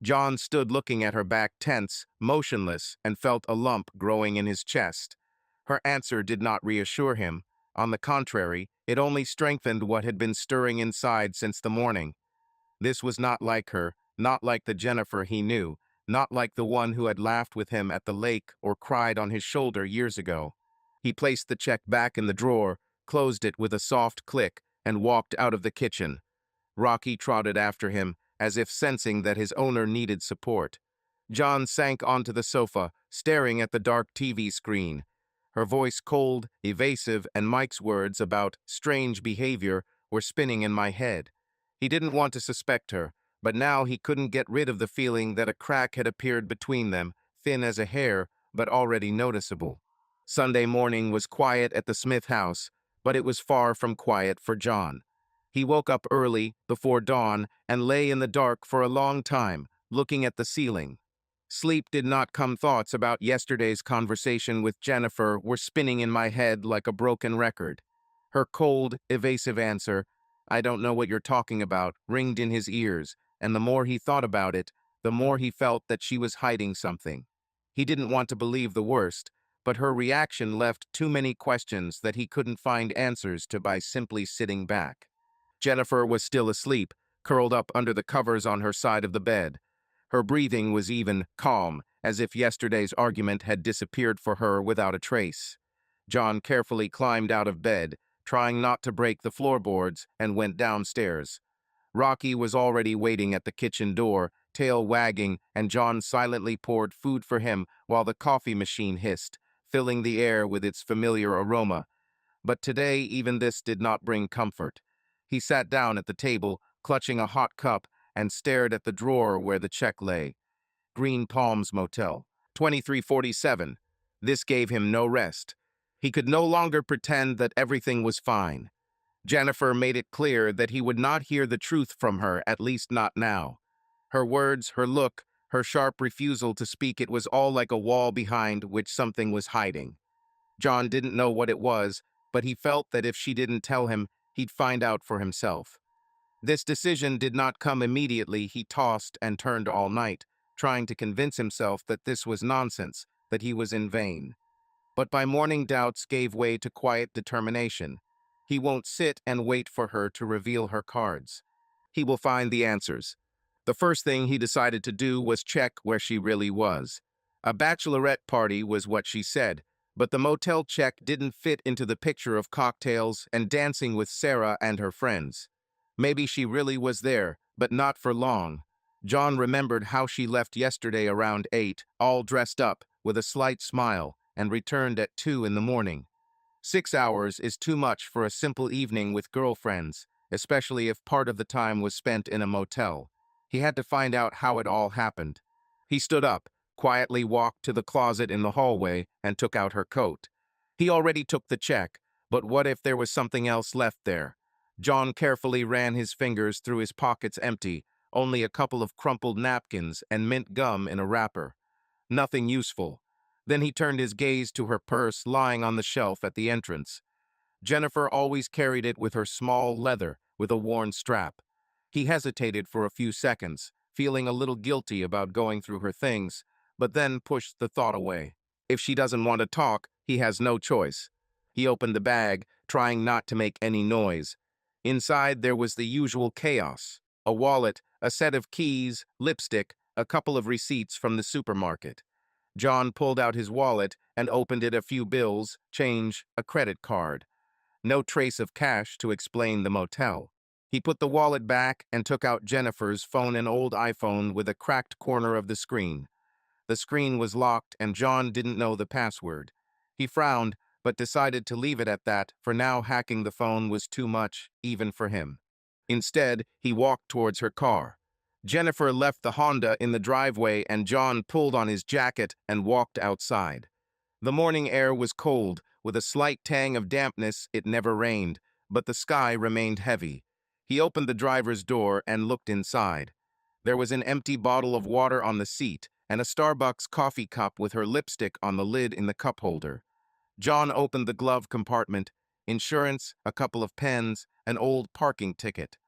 [SPEAKER 1] John stood looking at her back, tense, motionless, and felt a lump growing in his chest. Her answer did not reassure him. On the contrary, it only strengthened what had been stirring inside since the morning. This was not like her, not like the Jennifer he knew, not like the one who had laughed with him at the lake or cried on his shoulder years ago. He placed the check back in the drawer, closed it with a soft click, and walked out of the kitchen. Rocky trotted after him, as if sensing that his owner needed support. John sank onto the sofa, staring at the dark TV screen. Her voice cold, evasive, and Mike's words about strange behavior were spinning in my head. He didn't want to suspect her, but now he couldn't get rid of the feeling that a crack had appeared between them, thin as a hair, but already noticeable. Sunday morning was quiet at the Smith house, but it was far from quiet for John. He woke up early, before dawn, and lay in the dark for a long time, looking at the ceiling. Sleep did not come. Thoughts about yesterday's conversation with Jennifer were spinning in my head like a broken record. Her cold, evasive answer, "I don't know what you're talking about," ringed in his ears, and the more he thought about it, the more he felt that she was hiding something. He didn't want to believe the worst, but her reaction left too many questions that he couldn't find answers to by simply sitting back. Jennifer was still asleep, curled up under the covers on her side of the bed. Her breathing was even, calm, as if yesterday's argument had disappeared for her without a trace. John carefully climbed out of bed, trying not to break the floorboards, and went downstairs. Rocky was already waiting at the kitchen door, tail wagging, and John silently poured food for him while the coffee machine hissed, filling the air with its familiar aroma. But today even this did not bring comfort. He sat down at the table, clutching a hot cup, and stared at the drawer where the check lay. Green Palms Motel, 2347. This gave him no rest. He could no longer pretend that everything was fine. Jennifer made it clear that he would not hear the truth from her, at least not now. Her words, her look, her sharp refusal to speak, it was all like a wall behind which something was hiding. John didn't know what it was, but he felt that if she didn't tell him, he'd find out for himself. This decision did not come immediately. He tossed and turned all night, trying to convince himself that this was nonsense, that he was in vain. But by morning doubts gave way to quiet determination. He won't sit and wait for her to reveal her cards. He will find the answers. The first thing he decided to do was check where she really was. A bachelorette party was what she said, but the motel check didn't fit into the picture of cocktails and dancing with Sarah and her friends. Maybe she really was there, but not for long. John remembered how she left yesterday around 8, all dressed up, with a slight smile, and returned at 2 in the morning. 6 hours is too much for a simple evening with girlfriends, especially if part of the time was spent in a motel. He had to find out how it all happened. He stood up, quietly walked to the closet in the hallway, and took out her coat. He already took the check, but what if there was something else left there? John carefully ran his fingers through his pockets empty, only a couple of crumpled napkins and mint gum in a wrapper. Nothing useful. Then he turned his gaze to her purse lying on the shelf at the entrance. Jennifer always carried it with her small leather with a worn strap. He hesitated for a few seconds, feeling a little guilty about going through her things, but then pushed the thought away. If she doesn't want to talk, he has no choice. He opened the bag, trying not to make any noise. Inside there was the usual chaos: a wallet, a set of keys, lipstick, a couple of receipts from the supermarket. John pulled out his wallet and opened it. A few bills, change, a credit card. No trace of cash to explain the motel. He put the wallet back and took out Jennifer's phone, an old iPhone with a cracked corner of the screen. The screen was locked and John didn't know the password. He frowned, but decided to leave it at that. For now, hacking the phone was too much, even for him. Instead, he walked towards her car. Jennifer left the Honda in the driveway and John pulled on his jacket and walked outside. The morning air was cold, with a slight tang of dampness. It never rained, but the sky remained heavy. He opened the driver's door and looked inside. There was an empty bottle of water on the seat and a Starbucks coffee cup with her lipstick on the lid in the cup holder. John opened the glove compartment. Insurance, a couple of pens, an old parking ticket.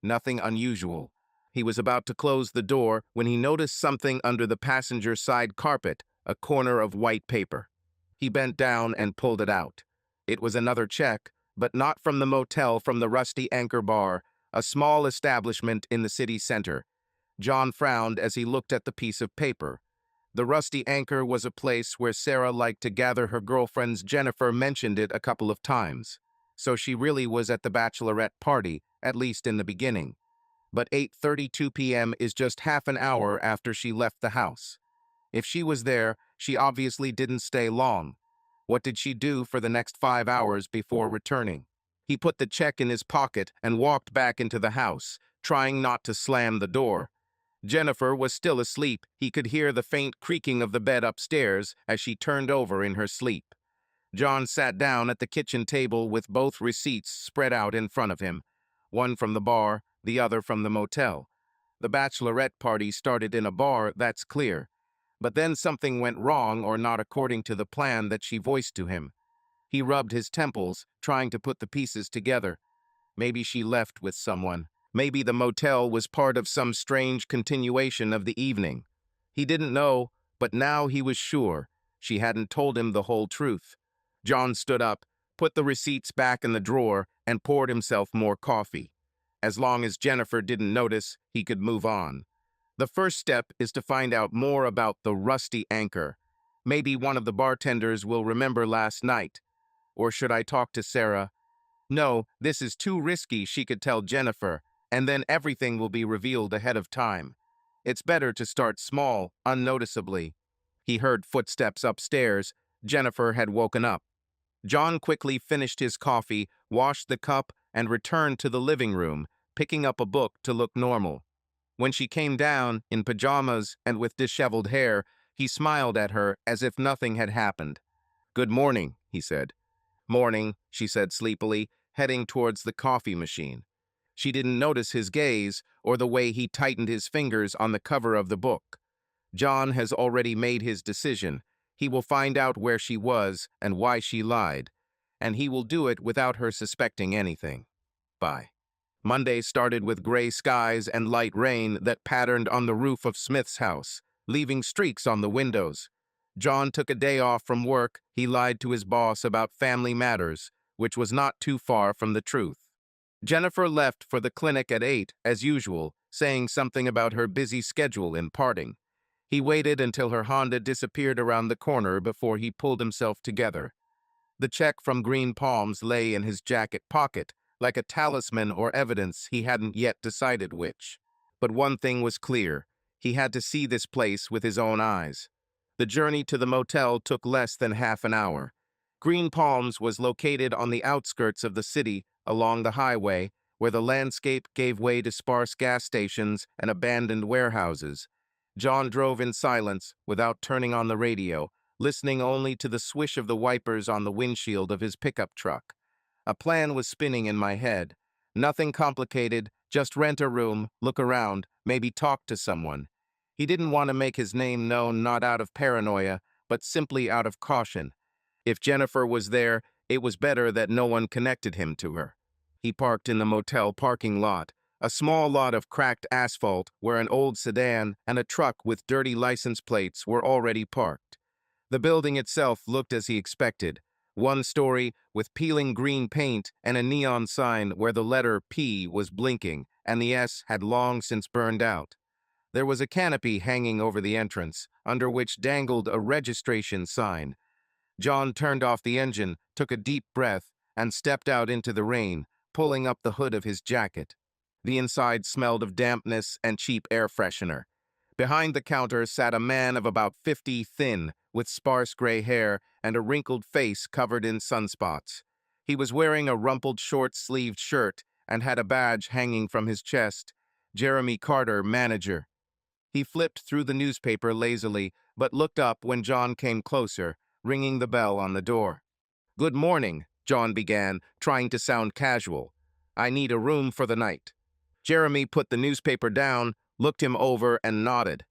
[SPEAKER 1] Nothing unusual. He was about to close the door when he noticed something under the passenger side carpet, a corner of white paper. He bent down and pulled it out. It was another check, but not from the motel, from the Rusty Anchor Bar, a small establishment in the city center. John frowned as he looked at the piece of paper. The Rusty Anchor was a place where Sarah liked to gather her girlfriends. Jennifer mentioned it a couple of times. So she really was at the bachelorette party, at least in the beginning. But 8:32 p.m. is just half an hour after she left the house. If she was there, she obviously didn't stay long. What did she do for the next 5 hours before returning? He put the check in his pocket and walked back into the house, trying not to slam the door. Jennifer was still asleep. He could hear the faint creaking of the bed upstairs as she turned over in her sleep. John sat down at the kitchen table with both receipts spread out in front of him, one from the bar, the other from the motel. The bachelorette party started in a bar, that's clear. But then something went wrong or not according to the plan that she voiced to him. He rubbed his temples, trying to put the pieces together. Maybe she left with someone. Maybe the motel was part of some strange continuation of the evening. He didn't know, but now he was sure. She hadn't told him the whole truth. John stood up, put the receipts back in the drawer, and poured himself more coffee. As long as Jennifer didn't notice, he could move on. The first step is to find out more about the rusty anchor. Maybe one of the bartenders will remember last night. Or should I talk to Sarah? No, this is too risky, she could tell Jennifer, and then everything will be revealed ahead of time. It's better to start small, unnoticeably. He heard footsteps upstairs. Jennifer had woken up. John quickly finished his coffee, washed the cup, and returned to the living room, picking up a book to look normal. When she came down, in pajamas and with disheveled hair, he smiled at her as if nothing had happened. "Good morning," he said. "Morning," she said sleepily, heading towards the coffee machine. She didn't notice his gaze or the way he tightened his fingers on the cover of the book. John has already made his decision. He will find out where she was and why she lied, and he will do it without her suspecting anything. Bye. Monday started with gray skies and light rain that patterned on the roof of Smith's house, leaving streaks on the windows. John took a day off from work. He lied to his boss about family matters, which was not too far from the truth. Jennifer left for the clinic at 8, as usual, saying something about her busy schedule in parting. He waited until her Honda disappeared around the corner before he pulled himself together. The check from Green Palms lay in his jacket pocket, like a talisman or evidence he hadn't yet decided which. But one thing was clear. He had to see this place with his own eyes. The journey to the motel took less than half an hour. Green Palms was located on the outskirts of the city, along the highway, where the landscape gave way to sparse gas stations and abandoned warehouses. John drove in silence, without turning on the radio, listening only to the swish of the wipers on the windshield of his pickup truck. A plan was spinning in my head. Nothing complicated, just rent a room, look around, maybe talk to someone. He didn't want to make his name known not out of paranoia, but simply out of caution. If Jennifer was there, it was better that no one connected him to her. He parked in the motel parking lot, a small lot of cracked asphalt where an old sedan and a truck with dirty license plates were already parked. The building itself looked as he expected. One story with peeling green paint and a neon sign where the letter P was blinking and the S had long since burned out. There was a canopy hanging over the entrance, under which dangled a registration sign. John turned off the engine, took a deep breath, and stepped out into the rain, pulling up the hood of his jacket. The inside smelled of dampness and cheap air freshener. Behind the counter sat a man of about 50, thin, with sparse gray hair and a wrinkled face covered in sunspots. He was wearing a rumpled short-sleeved shirt and had a badge hanging from his chest. Jeremy Carter, manager. He flipped through the newspaper lazily, but looked up when John came closer, ringing the bell on the door. "Good morning," John began, trying to sound casual. "I need a room for the night." Jeremy put the newspaper down, looked him over, and nodded.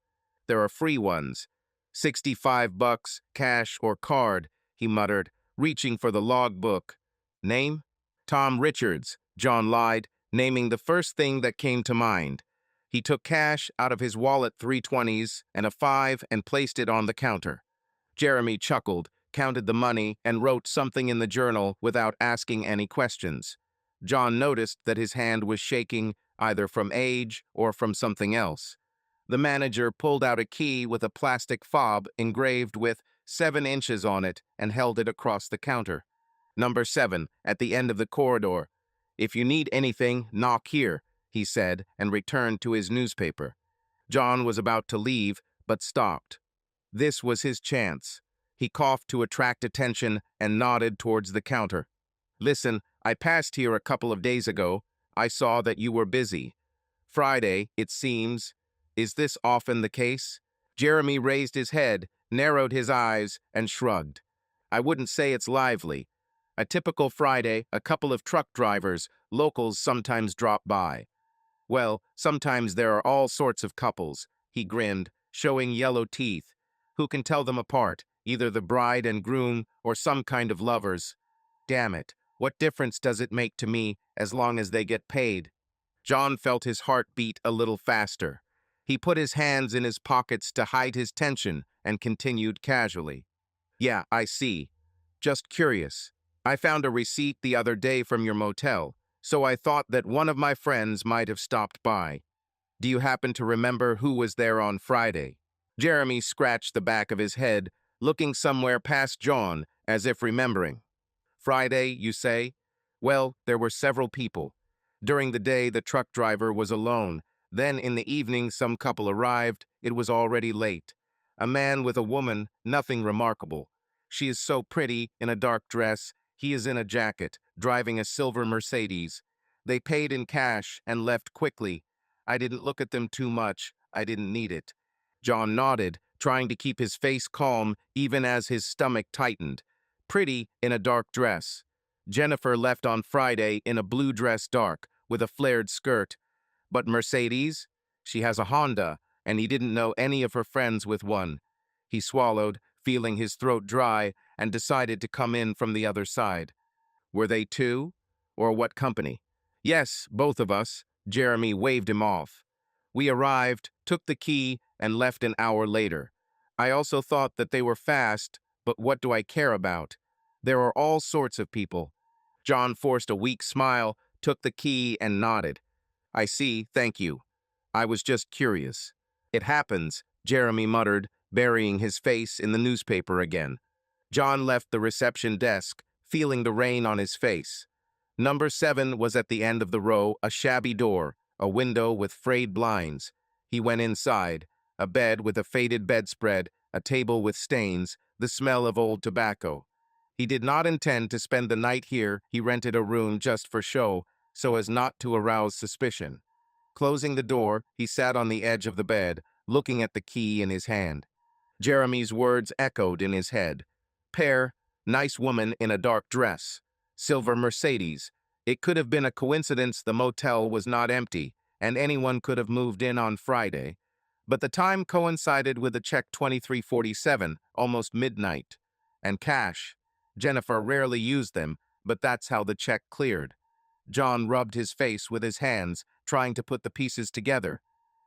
[SPEAKER 1] "There are free ones. $65, cash or card," he muttered, reaching for the logbook. "Name?" "Tom Richards," John lied, naming the first thing that came to mind. He took cash out of his wallet, 320s, and a 5, and placed it on the counter. Jeremy chuckled, counted the money, and wrote something in the journal without asking any questions. John noticed that his hand was shaking, either from age or from something else. The manager pulled out a key with a plastic fob engraved with 7 inches on it and held it across the counter. "Number 7, at the end of the corridor. If you need anything, knock here," he said, and returned to his newspaper. John was about to leave, but stopped. This was his chance. He coughed to attract attention and nodded towards the counter. Listen, I passed here a couple of days ago. I saw that you were busy. Friday, it seems. Is this often the case? Jeremy raised his head, narrowed his eyes, and shrugged. I wouldn't say it's lively. A typical Friday, a couple of truck drivers, locals sometimes drop by. Well, sometimes there are all sorts of couples, he grinned, showing yellow teeth. Who can tell them apart, either the bride and groom or some kind of lovers? Damn it, what difference does it make to me as long as they get paid? John felt his heart beat a little faster. He put his hands in his pockets to hide his tension and continued casually. Yeah, I see. Just curious. I found a receipt the other day from your motel, so I thought that one of my friends might have stopped by. Do you happen to remember who was there on Friday? Jeremy scratched the back of his head, looking somewhere past John, as if remembering. Friday, you say? Well, there were several people. During the day, the truck driver was alone. Then in the evening, some couple arrived. It was already late. A man with a woman, nothing remarkable. She is so pretty, in a dark dress. He is in a jacket, driving a silver Mercedes. They paid in cash and left quickly. I didn't look at them too much. I didn't need it. John nodded, trying to keep his face calm even as his stomach tightened. Pretty in a dark dress. Jennifer left on Friday in a blue dress dark, with a flared skirt. But Mercedes? She has a Honda, and he didn't know any of her friends with one. He swallowed, feeling his throat dry, and decided to come in from the other side. Were they two? Or what company? Yes, both of us. Jeremy waved him off. We arrived, took the key, and left an hour later. I also thought that they were fast, but what do I care about? There are all sorts of people. John forced a weak smile, took the key, and nodded. I see, thank you. I was just curious. It happens, Jeremy muttered, burying his face in the newspaper again. John left the reception desk, feeling the rain on his face. Number 7 was at the end of the row, a shabby door, a window with frayed blinds. He went inside, a bed with a faded bedspread, a table with stains, the smell of old tobacco. He did not intend to spend the night here. He rented a room just for show, so as not to arouse suspicion. Closing the door, he sat on the edge of the bed, looking at the key in his hand. Jeremy's words echoed in his head. Pair, nice woman in a dark dress. Silver Mercedes. It could have been a coincidence the motel was not empty, and anyone could have moved in on Friday. But the time coincided with a check 2347, almost midnight. And cash. Jennifer rarely used them, but that's how the check cleared. John rubbed his face with his hands, trying to put the pieces together.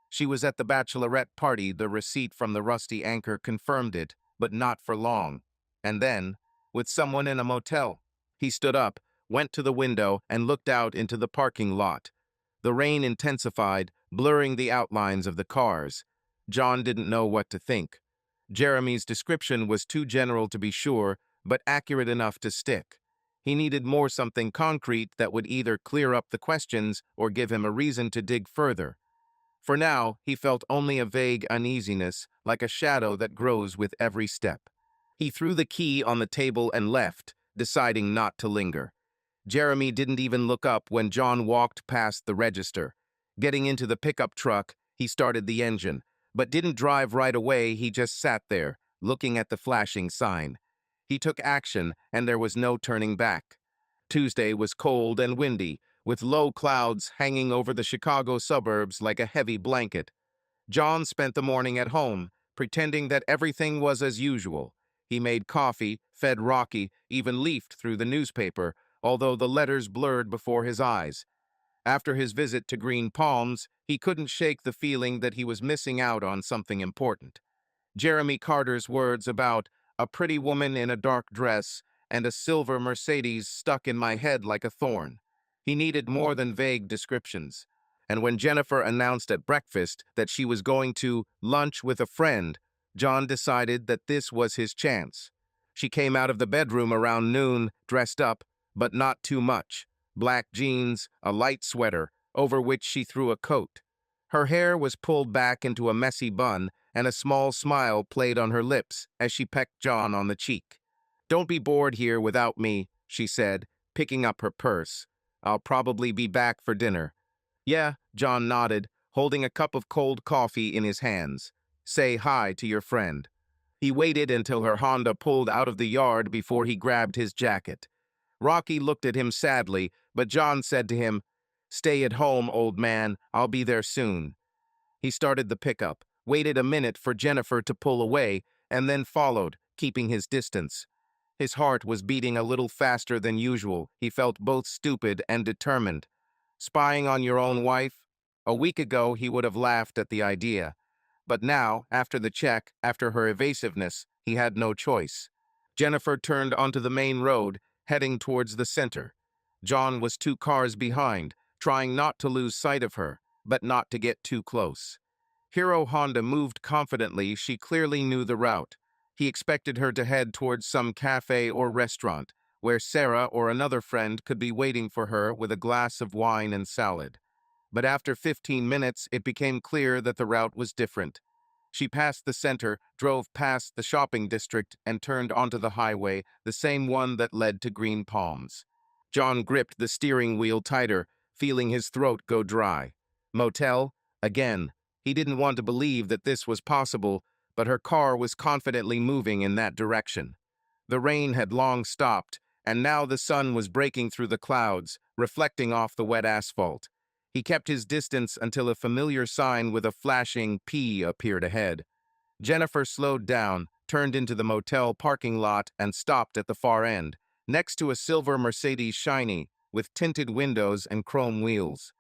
[SPEAKER 1] She was at the bachelorette party. The receipt from the Rusty Anchor confirmed it, but not for long. And then, with someone in a motel. He stood up, went to the window, and looked out into the parking lot. The rain intensified, blurring the outlines of the cars. John didn't know what to think. Jeremy's description was too general to be sure, but accurate enough to stick. He needed more something concrete that would either clear up the questions or give him a reason to dig further. For now, he felt only a vague uneasiness, like a shadow that grows with every step. He threw the key on the table and left, deciding not to linger. Jeremy didn't even look up when John walked past the register. Getting into the pickup truck, he started the engine, but didn't drive right away. He just sat there, looking at the flashing sign. He took action, and there was no turning back. Tuesday was cold and windy, with low clouds hanging over the Chicago suburbs like a heavy blanket. John spent the morning at home, pretending that everything was as usual. He made coffee, fed Rocky, even leafed through the newspaper, although the letters blurred before his eyes. After his visit to Green Palms, he couldn't shake the feeling that he was missing out on something important. Jeremy Carter's words about a pretty woman in a dark dress and a silver Mercedes stuck in my head like a thorn. He needed more than vague descriptions. And when Jennifer announced at breakfast that she was going to lunch with a friend, John decided that this was his chance. She came out of the bedroom around noon, dressed up, but not too much. Black jeans, a light sweater, over which she threw a coat. Her hair was pulled back into a messy bun, and a small smile played on her lips as she pecked John on the cheek. "Don't be bored here without me," she said, picking up her purse. "I'll probably be back for dinner." "Yeah," John nodded, holding a cup of cold coffee in his hands. "Say hi to your friend." He waited until her Honda pulled out of the yard before he grabbed his jacket. Rocky looked at him sadly, but John said to him, "Stay at home, old man. I'll be there soon." He started the pickup, waited a minute for Jennifer to pull away, and then followed, keeping his distance. His heart was beating a little faster than usual. He felt both stupid and determined. Spying on your own wife? A week ago, he would have laughed at the idea. But now, after the check, after her evasiveness, he had no choice. Jennifer turned onto the main road, heading towards the center. John was 2 cars behind, trying not to lose sight of her, but not to get too close. Hero Honda moved confidently. She clearly knew the route. He expected her to head towards some cafe or restaurant, where Sarah or another friend could be waiting for her with a glass of wine and salad. But after 15 minutes, it became clear that the route was different. She passed the center, drove past the shopping district, and turned onto the highway, the same one that led to Green Palms. John gripped the steering wheel tighter, feeling his throat go dry. Motel? Again. He didn't want to believe that this was possible, but her car was confidently moving in that direction. The rain had long stopped, and now the sun was breaking through the clouds, reflecting off the wet asphalt. He kept his distance until a familiar sign with a flashing P appeared ahead. Jennifer slowed down, turned into the motel parking lot, and stopped at the far end, next to a silver Mercedes Shiny, with tinted windows and chrome wheels.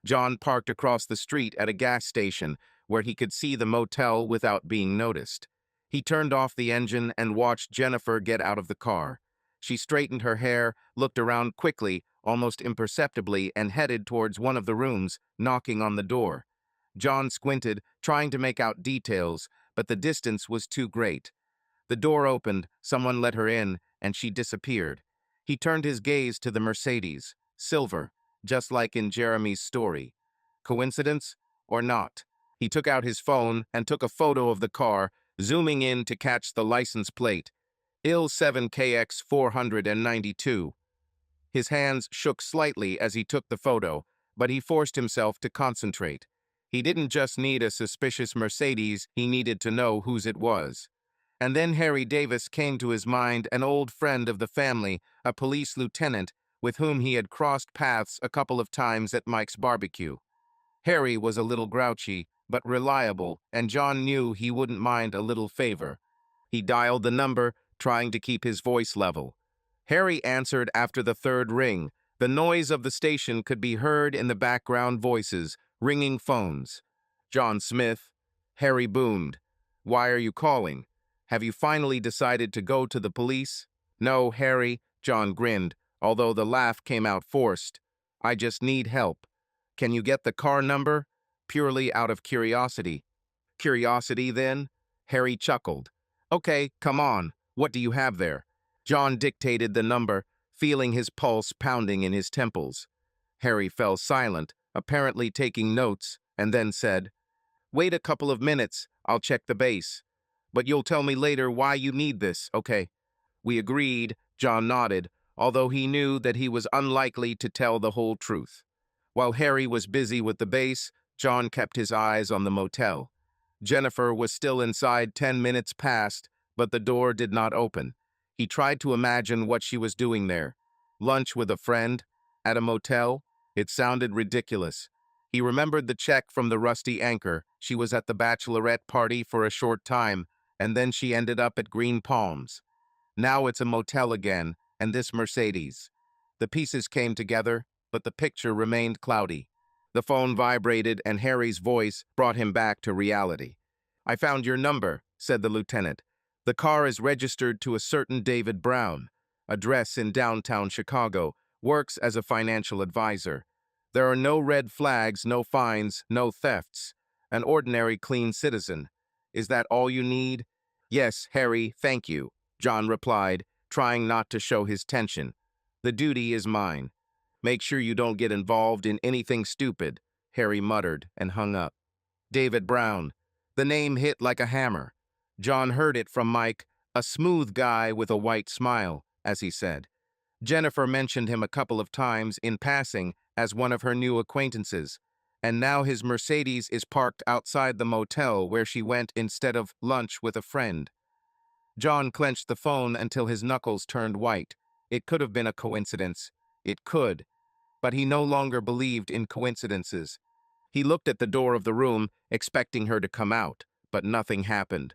[SPEAKER 1] John parked across the street at a gas station, where he could see the motel without being noticed. He turned off the engine and watched Jennifer get out of the car. She straightened her hair, looked around quickly, almost imperceptibly, and headed towards one of the rooms, knocking on the door. John squinted, trying to make out details, but the distance was too great. The door opened, someone let her in, and she disappeared. He turned his gaze to the Mercedes, silver, just like in Jeremy's story. Coincidence or not? He took out his phone and took a photo of the car, zooming in to catch the license plate. IL 7KX 492. His hands shook slightly as he took the photo, but he forced himself to concentrate. He didn't just need a suspicious Mercedes, he needed to know whose it was. And then Harry Davis came to his mind, an old friend of the family, a police lieutenant, with whom he had crossed paths a couple of times at Mike's barbecue. Harry was a little grouchy, but reliable, and John knew he wouldn't mind a little favor. He dialed the number, trying to keep his voice level. Harry answered after the third ring. The noise of the station could be heard in the background voices, ringing phones. "John Smith." Harry boomed. "Why are you calling? Have you finally decided to go to the police?" "No, Harry," John grinned, although the laugh came out forced. "I just need help. Can you get the car number?" Purely out of curiosity. "Curiosity, then?" Harry chuckled. "Okay, come on. What do you have there?" John dictated the number, feeling his pulse pounding in his temples. Harry fell silent, apparently taking notes, and then said, "Wait a couple of minutes, I'll check the base. But you'll tell me later why you need this, okay?" We agreed. John nodded, although he knew that he was unlikely to tell the whole truth. While Harry was busy with the base, John kept his eyes on the motel. Jennifer was still inside 10 minutes past, but the door did not open. He tried to imagine what she was doing there. Lunch with a friend? At a motel? It sounded ridiculous. He remembered the check from the Rusty Anchor. She was at the bachelorette party for a short time, and then she ended up at Green Palms. Now it's a motel again, and this Mercedes. The pieces came together, but the picture remained cloudy. The phone vibrated, and Harry's voice brought him back to reality. "I found your number," said the lieutenant. "The car is registered to a certain David Brown. Address in downtown Chicago. Works as a financial advisor. There are no red flags, no fines, no thefts. An ordinary clean citizen. Is that all you need?" "Yes, Harry, thank you," John replied, trying not to show his tension. "The duty is mine." "Make sure you don't get involved in anything stupid," Harry muttered and hung up. David Brown. The name hit like a hammer. John heard it from Mike, a smooth guy with a white smile, as he said. Jennifer mentioned him a couple of times in passing as one of her new acquaintances, and now his Mercedes is parked outside the motel where she went instead of lunch with a friend. John clenched the phone until his knuckles turned white. It could have been a coincidence. It could. But he no longer believed in coincidences. He looked at the door of the room, expecting her to come out, but nothing happened.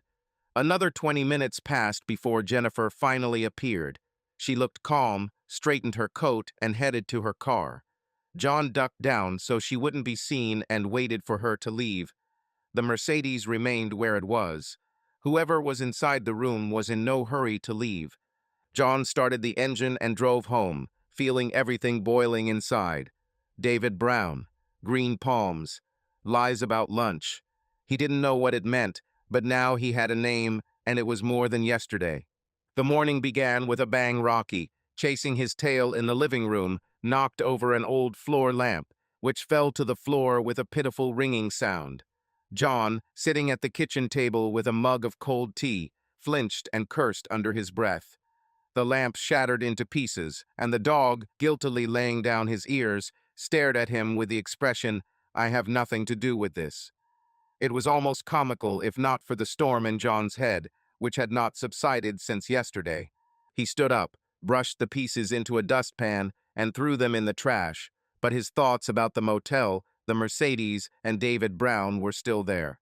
[SPEAKER 1] Another 20 minutes passed before Jennifer finally appeared. She looked calm, straightened her coat, and headed to her car. John ducked down so she wouldn't be seen and waited for her to leave. The Mercedes remained where it was. Whoever was inside the room was in no hurry to leave. John started the engine and drove home, feeling everything boiling inside. David Brown, green palms, lies about lunch. He didn't know what it meant, but now he had a name, and it was more than yesterday. The morning began with a bang. Rocky, chasing his tail in the living room, knocked over an old floor lamp, which fell to the floor with a pitiful ringing sound. John, sitting at the kitchen table with a mug of cold tea, flinched and cursed under his breath. The lamp shattered into pieces, and the dog, guiltily laying down his ears, stared at him with the expression, "I have nothing to do with this." It was almost comical if not for the storm in John's head, which had not subsided since yesterday. He stood up, brushed the pieces into a dustpan, and threw them in the trash, but his thoughts about the motel, the Mercedes, and David Brown were still there.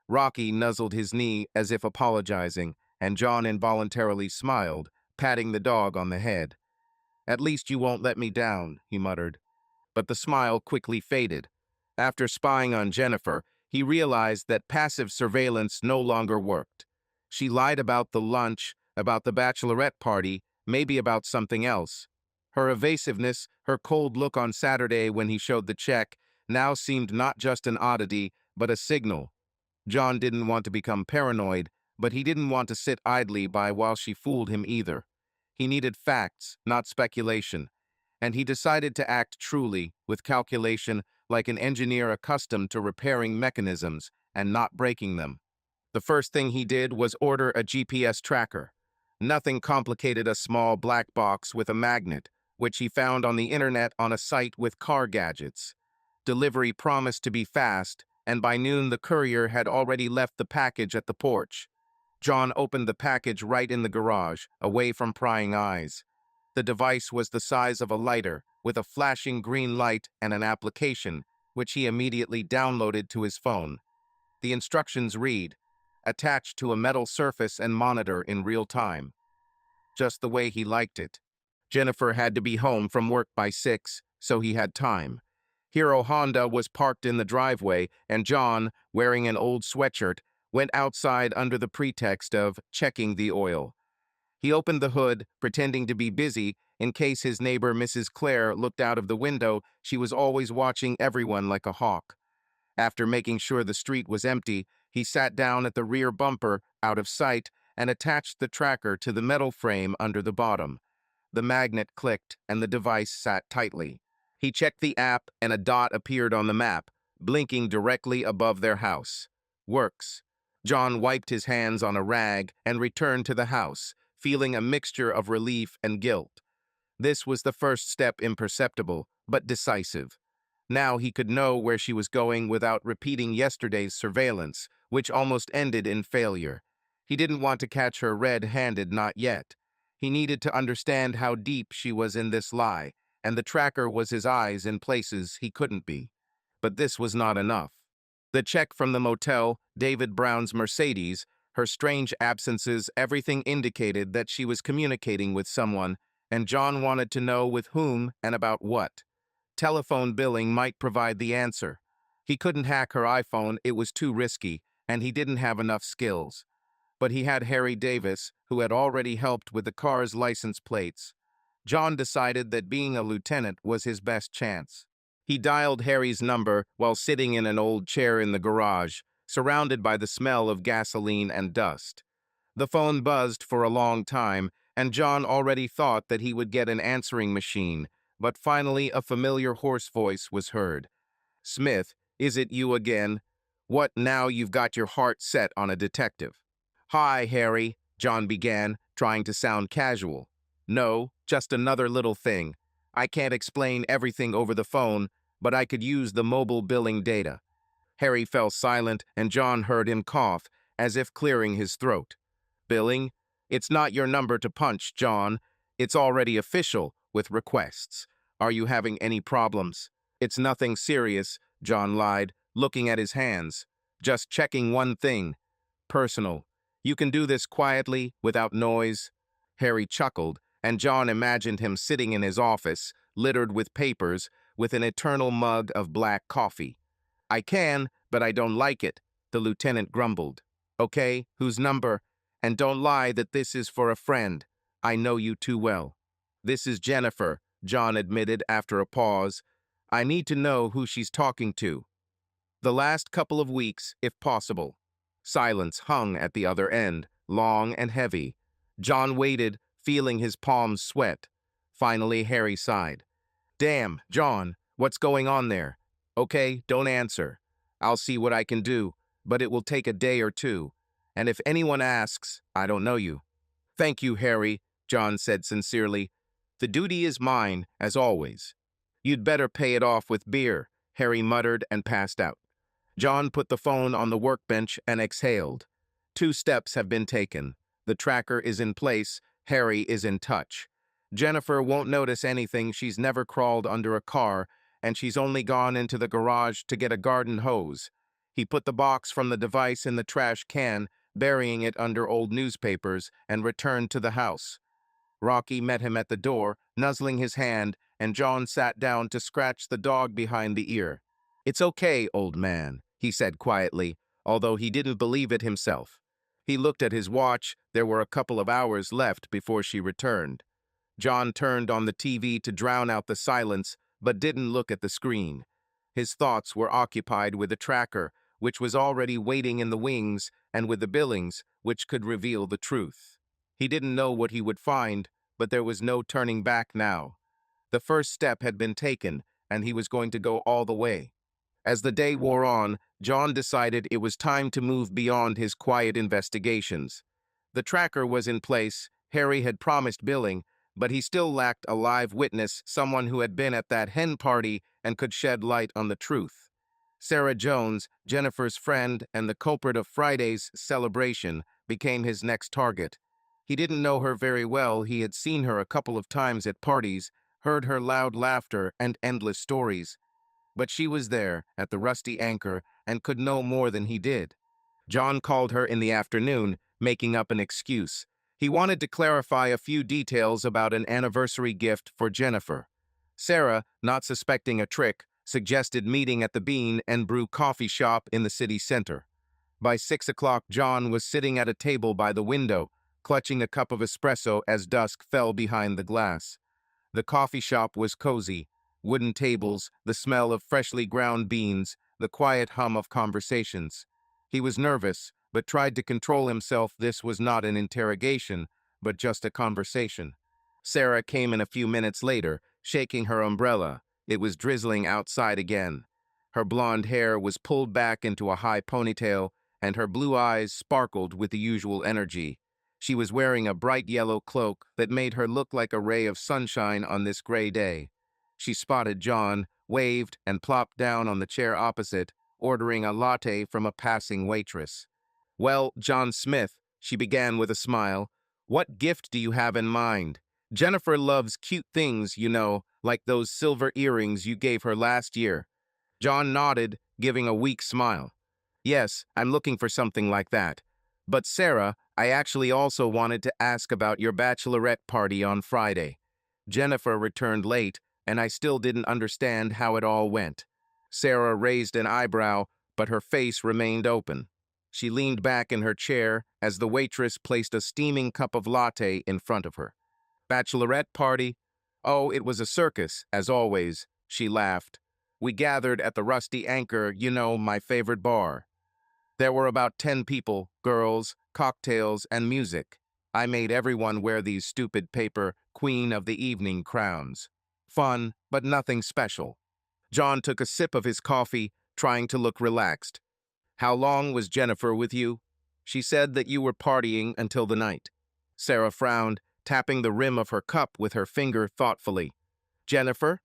[SPEAKER 1] Rocky nuzzled his knee as if apologizing, and John involuntarily smiled, patting the dog on the head. "At least you won't let me down," he muttered. But the smile quickly faded. After spying on Jennifer, he realized that passive surveillance no longer worked. She lied about the lunch, about the bachelorette party, maybe about something else. Her evasiveness, her cold look on Saturday when he showed the check, now seemed not just an oddity, but a signal. John didn't want to become paranoid, but he didn't want to sit idly by while she fooled him either. He needed facts, not speculation, and he decided to act truly, with calculation, like an engineer accustomed to repairing mechanisms and not breaking them. The first thing he did was order a GPS tracker. Nothing complicated, a small black box with a magnet, which he found on the internet on a site with car gadgets. Delivery promised to be fast, and by noon the courier had already left the package at the porch. John opened the package right in the garage, away from prying eyes. The device was the size of a lighter, with a flashing green light and an application, which he immediately downloaded to his phone. The instructions read, "Attached to a metal surface and monitor in real time." Just the way he liked it. Jennifer had to be home from work by 6, so he had time. Hero Honda was parked in the driveway, and John, wearing an old sweatshirt, went outside under the pretext of checking the oil. He opened the hood, pretending to be busy, in case his neighbor Mrs. Claire looked out of the window. She was always watching everyone like a hawk. After making sure the street was empty, he sat down at the rear bumper, out of sight, and attached the tracker to the metal frame under the bottom. The magnet clicked, and the device sat tightly. He checked the app, and a dot appeared on the map, blinking directly above their house. Works. John wiped his hands on a rag and returned to the house, feeling a mixture of relief and guilt. This was the first step, imperceptible, but decisive. Now he could know where she was going without repeating yesterday's surveillance, which almost ended in failure. He didn't want to catch her red-handed, not yet. He needed to understand how deep she was in this lie, and the tracker was his eyes in places he couldn't be. But this was not enough. The check from the motel, David Brown's Mercedes, her strange absences, everything indicated that she was communicating with someone, and John wanted to know with whom and about what. Telephone billing might provide the answer. He couldn't hack her iPhone, it was too risky, and he didn't have enough skills. But he had Harry Davis, who had already helped with the car's license plates. John decided that being a lieutenant was his best chance. He dialed Harry's number while sitting in an old chair in the garage, surrounded by the smell of gasoline and dust. The phone buzzed for a long time, and John already thought that he would get an answering machine, but finally a familiar hoarse voice was heard. "Smith, is it you again? What now you've got your heart set on a detective? Hi, Harry, John began, trying to sound casual. No, just another little thing. I can't explain everything over the phone, but I could use the mobile billing data. Harry fell silent, and John heard him cough, as if clearing his throat. Billing? It's not your number to punch, John. It's already official, with requests. Are you having any problems? It's nothing serious, John lied, looking at his hands. Just checking one thing. Personal. You can do this quietly, without noise. Harry chuckled, and John imagined him sitting in his office, littered with papers, with an eternal mug of black coffee. I can, but I don't like it, the lieutenant grumbled. Okay, whose number? And don't lie that this is for a friend. I know you too well. This is Jennifer, John admitted after a pause. I need to know who she's talking to. The last couple of weeks, if possible. Silence hung at the other end, long and heavy. John waited, feeling his palms sweat. Finally, Harry sighed. Damn, John, what's going on there? Okay, don't answer. I'll see what I can do, but it will take a day or two. And if anyone asks, I don't know you. Thank you, Harry, John said sincerely. The duty is mine, as always. You'd better pay it off with beer, Harry muttered and passed out. John put the phone on the workbench and exhaled. 2 steps have been taken. The tracker is in place. Harry is in touch. Jennifer won't notice anything. She's never crawled under a car, and she's only gone into the garage to get a garden hose. He put the box from the device in the trash can, burying it under old newspapers, and returned to the house. Rocky met him at the door, nuzzling his hand, and John sat down to scratch the dog behind the ear. It's okay, old man, he said quietly, although he didn't believe it himself. He looked at his watch. There were a couple of hours left before she returned. John turned on the TV to drown out the silence, but didn't look at the screen. His thoughts were occupied with the tracker, which was already waiting in the wings, and with the billings, which could reveal the truth. He didn't know what he would find, but there was no turning back now. The first step had been taken, and he was going to go all the way. As the day wore on, John decided it was time to move beyond his quiet investigations. The tracker was in place. Harry had promised billing, but he still lacked a live witness, someone who had been at that hen party and could shed light on the truth. Sarah Jones, Jennifer's friend and the culprit of Friday's celebration, became his next target. He didn't know her very well. He had seen her a couple of times at parties, heard her loud laughter and endless stories. But she was there, at the Rusty Anchor, and could know more than he did. John called her in the afternoon, making up an excuse. He wanted to clarify a few details about an anniversary gift for Jennifer. Sarah, not suspecting a trick, suggested meeting at the Bean and Brew coffee shop in the city center. By 6 o'clock, John was sitting at a table by the window, clutching a cup of espresso as dusk fell behind the glass. The coffee shop was cozy. Wooden tables, the smell of freshly ground beans, the quiet hum of conversations. He was nervous, but tried to control himself. This was not an interrogation, but just a conversation. Sarah came in a few minutes later, shaking her umbrella. It was drizzling outside again. Her blonde hair was pulled back into a high ponytail, and her blue eyes sparkled with the usual energy. She was wearing a bright yellow cloak that made her look like a ray of sunshine on this gray day. She spotted John, waved, and plopped down on the chair opposite, ordering a latte from a passing waitress. Well, John Smith, she began with a smile, what gift do you have in mind? Jennifer loves cute things, you know, like those silver earrings you gave her last year. John nodded, giving a weak smile. Yes, I'm looking for something like that. But Sarah, I actually also wanted to ask about your bachelorette party on Friday. Jennifer returned late, and I still didn't understand how it all went. Sarah raised an eyebrow, but her face remained open. She leaned back in her chair as the waitress placed a steaming cup of latte in front of her. Bachelorette party? Oh, it was a circus, as always, she laughed. We gathered at the Rusty Anchor, you know, my favorite bar. There were about 10 people, girls, cocktails, and music. I made everyone wear these stupid paper Queen of the Evening crowns. Fun, but nothing special. John took a sip of his coffee, trying to look relaxed. How long was Jennifer with you? She said that you were partying until the night. Sarah frowned, tapping the rim of her cup with her finger thoughtfully. Jennifer?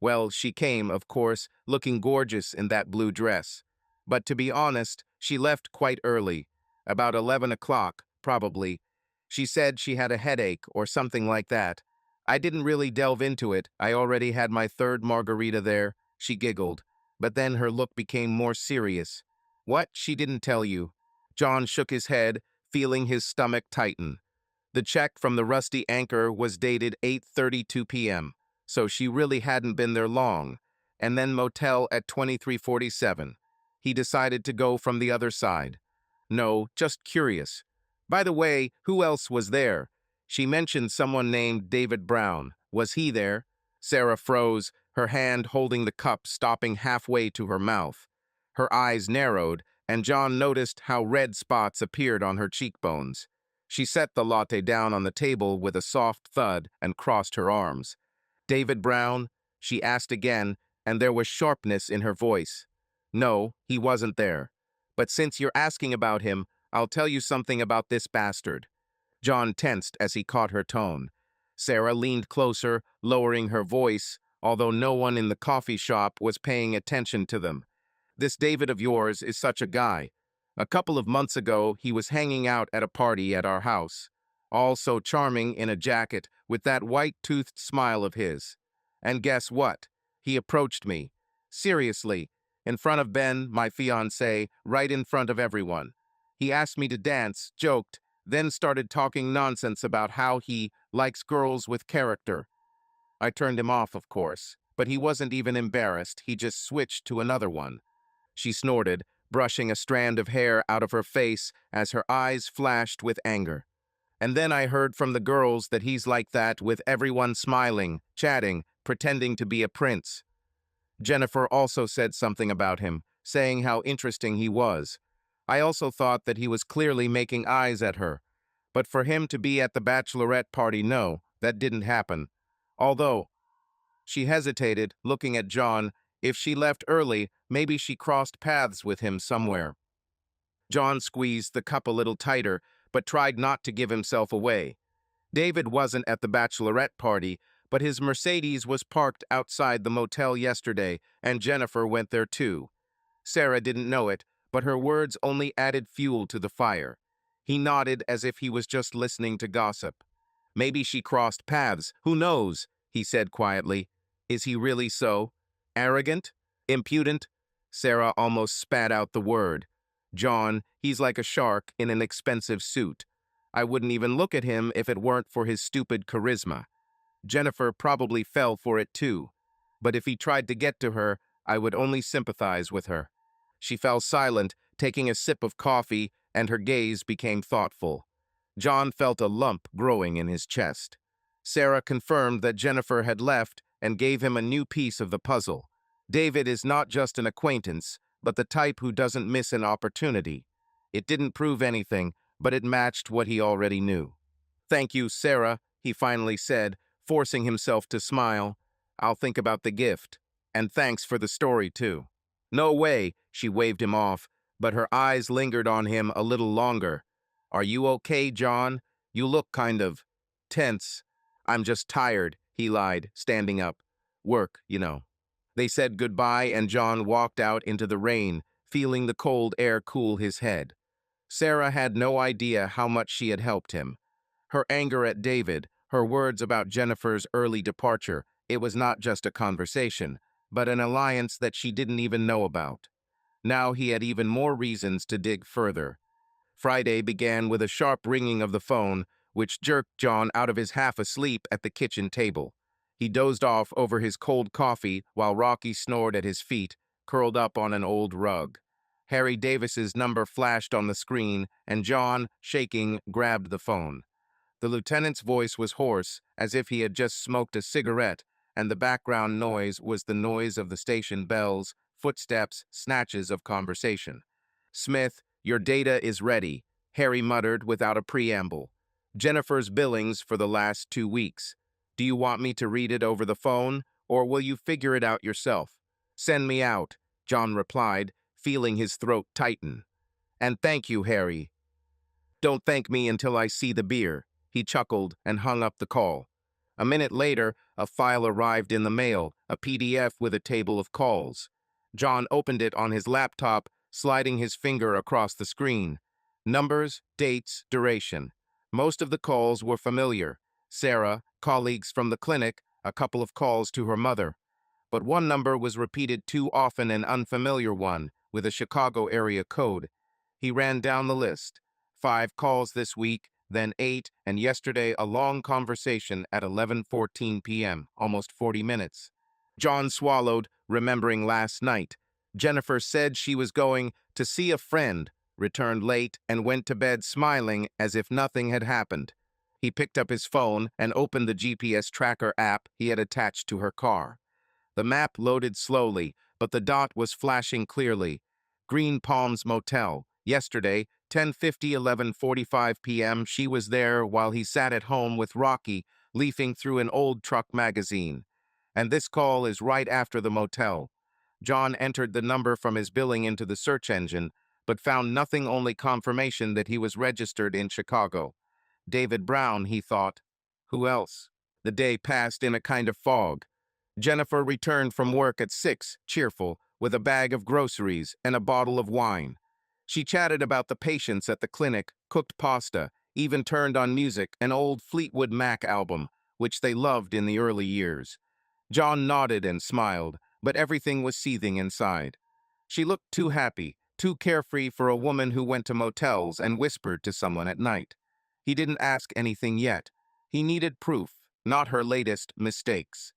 [SPEAKER 1] Well, she came, of course, looking gorgeous in that blue dress. But to be honest, she left quite early, about 11 o'clock, probably. She said she had a headache or something like that. I didn't really delve into it. I already had my third margarita there. She giggled. But then her look became more serious. What? She didn't tell you. John shook his head, feeling his stomach tighten. The check from the Rusty Anchor was dated 8:32 p.m., so she really hadn't been there long. And then motel at 2347. He decided to go from the other side. No, just curious. By the way, who else was there? She mentioned someone named David Brown. Was he there? Sarah froze, her hand holding the cup stopping halfway to her mouth. Her eyes narrowed, and John noticed how red spots appeared on her cheekbones. She set the latte down on the table with a soft thud and crossed her arms. David Brown? She asked again, and there was sharpness in her voice. No, he wasn't there. But since you're asking about him, I'll tell you something about this bastard. John tensed as he caught her tone. Sarah leaned closer, lowering her voice, although no one in the coffee shop was paying attention to them. This David of yours is such a guy. A couple of months ago, he was hanging out at a party at our house. All so charming in a jacket with that white-toothed smile of his. And guess what? He approached me. Seriously, in front of Ben, my fiancé, right in front of everyone. He asked me to dance, joked, then started talking nonsense about how he likes girls with character. I turned him off, of course, but he wasn't even embarrassed. He just switched to another one. She snorted, brushing a strand of hair out of her face as her eyes flashed with anger. And then I heard from the girls that he's like that with everyone smiling, chatting, pretending to be a prince. Jennifer also said something about him, saying how interesting he was. I also thought that he was clearly making eyes at her. But for him to be at the bachelorette party, no, that didn't happen. Although, she hesitated, looking at John. If she left early, maybe she crossed paths with him somewhere. John squeezed the cup a little tighter, but tried not to give himself away. David wasn't at the bachelorette party, but his Mercedes was parked outside the motel yesterday, and Jennifer went there too. Sarah didn't know it, but her words only added fuel to the fire. He nodded as if he was just listening to gossip. Maybe she crossed paths, who knows, he said quietly. Is he really so? Arrogant? Impudent? Sarah almost spat out the word. John, he's like a shark in an expensive suit. I wouldn't even look at him if it weren't for his stupid charisma. Jennifer probably fell for it too. But if he tried to get to her, I would only sympathize with her. She fell silent, taking a sip of coffee, and her gaze became thoughtful. John felt a lump growing in his chest. Sarah confirmed that Jennifer had left and gave him a new piece of the puzzle. David is not just an acquaintance, but the type who doesn't miss an opportunity. It didn't prove anything, but it matched what he already knew. Thank you, Sarah, he finally said, forcing himself to smile. I'll think about the gift. And thanks for the story, too. No way, she waved him off, but her eyes lingered on him a little longer. Are you okay, John? You look kind of tense. I'm just tired, he lied, standing up. Work, you know. They said goodbye, and John walked out into the rain, feeling the cold air cool his head. Sarah had no idea how much she had helped him. Her anger at David, her words about Jennifer's early departure, it was not just a conversation, but an alliance that she didn't even know about. Now he had even more reasons to dig further. Friday began with a sharp ringing of the phone, which jerked John out of his half-asleep at the kitchen table. He dozed off over his cold coffee while Rocky snored at his feet, curled up on an old rug. Harry Davis's number flashed on the screen, and John, shaking, grabbed the phone. The lieutenant's voice was hoarse, as if he had just smoked a cigarette, and the background noise was the noise of the station bells, footsteps, snatches of conversation. Smith, your data is ready, Harry muttered without a preamble. Jennifer's billings for the last 2 weeks. Do you want me to read it over the phone, or will you figure it out yourself? Send me out, John replied, feeling his throat tighten. "And thank you, Harry. Don't thank me until I see the beer." He chuckled and hung up the call. A minute later, a file arrived in the mail, a PDF with a table of calls. John opened it on his laptop, sliding his finger across the screen. Numbers, dates, duration. Most of the calls were familiar. Sarah, colleagues from the clinic, a couple of calls to her mother. But one number was repeated too often, an unfamiliar one, with a Chicago area code. He ran down the list. 5 calls this week, then 8, and yesterday a long conversation at 11:14 p.m., almost 40 minutes. John swallowed, remembering last night. Jennifer said she was going to see a friend, returned late, and went to bed smiling as if nothing had happened. He picked up his phone and opened the GPS tracker app he had attached to her car. The map loaded slowly, but the dot was flashing clearly. Green Palms Motel. Yesterday, 10:50, 11:45 p.m. She was there while he sat at home with Rocky, leafing through an old truck magazine. And this call is right after the motel. John entered the number from his billing into the search engine, but found nothing, only confirmation that he was registered in Chicago. David Brown, he thought. Who else? The day passed in a kind of fog. Jennifer returned from work at 6, cheerful, with a bag of groceries and a bottle of wine. She chatted about the patients at the clinic, cooked pasta, even turned on music, an old Fleetwood Mac album, which they loved in the early years. John nodded and smiled, but everything was seething inside. She looked too happy, too carefree for a woman who went to motels and whispered to someone at night. He didn't ask anything yet. He needed proof, not her latest mistakes.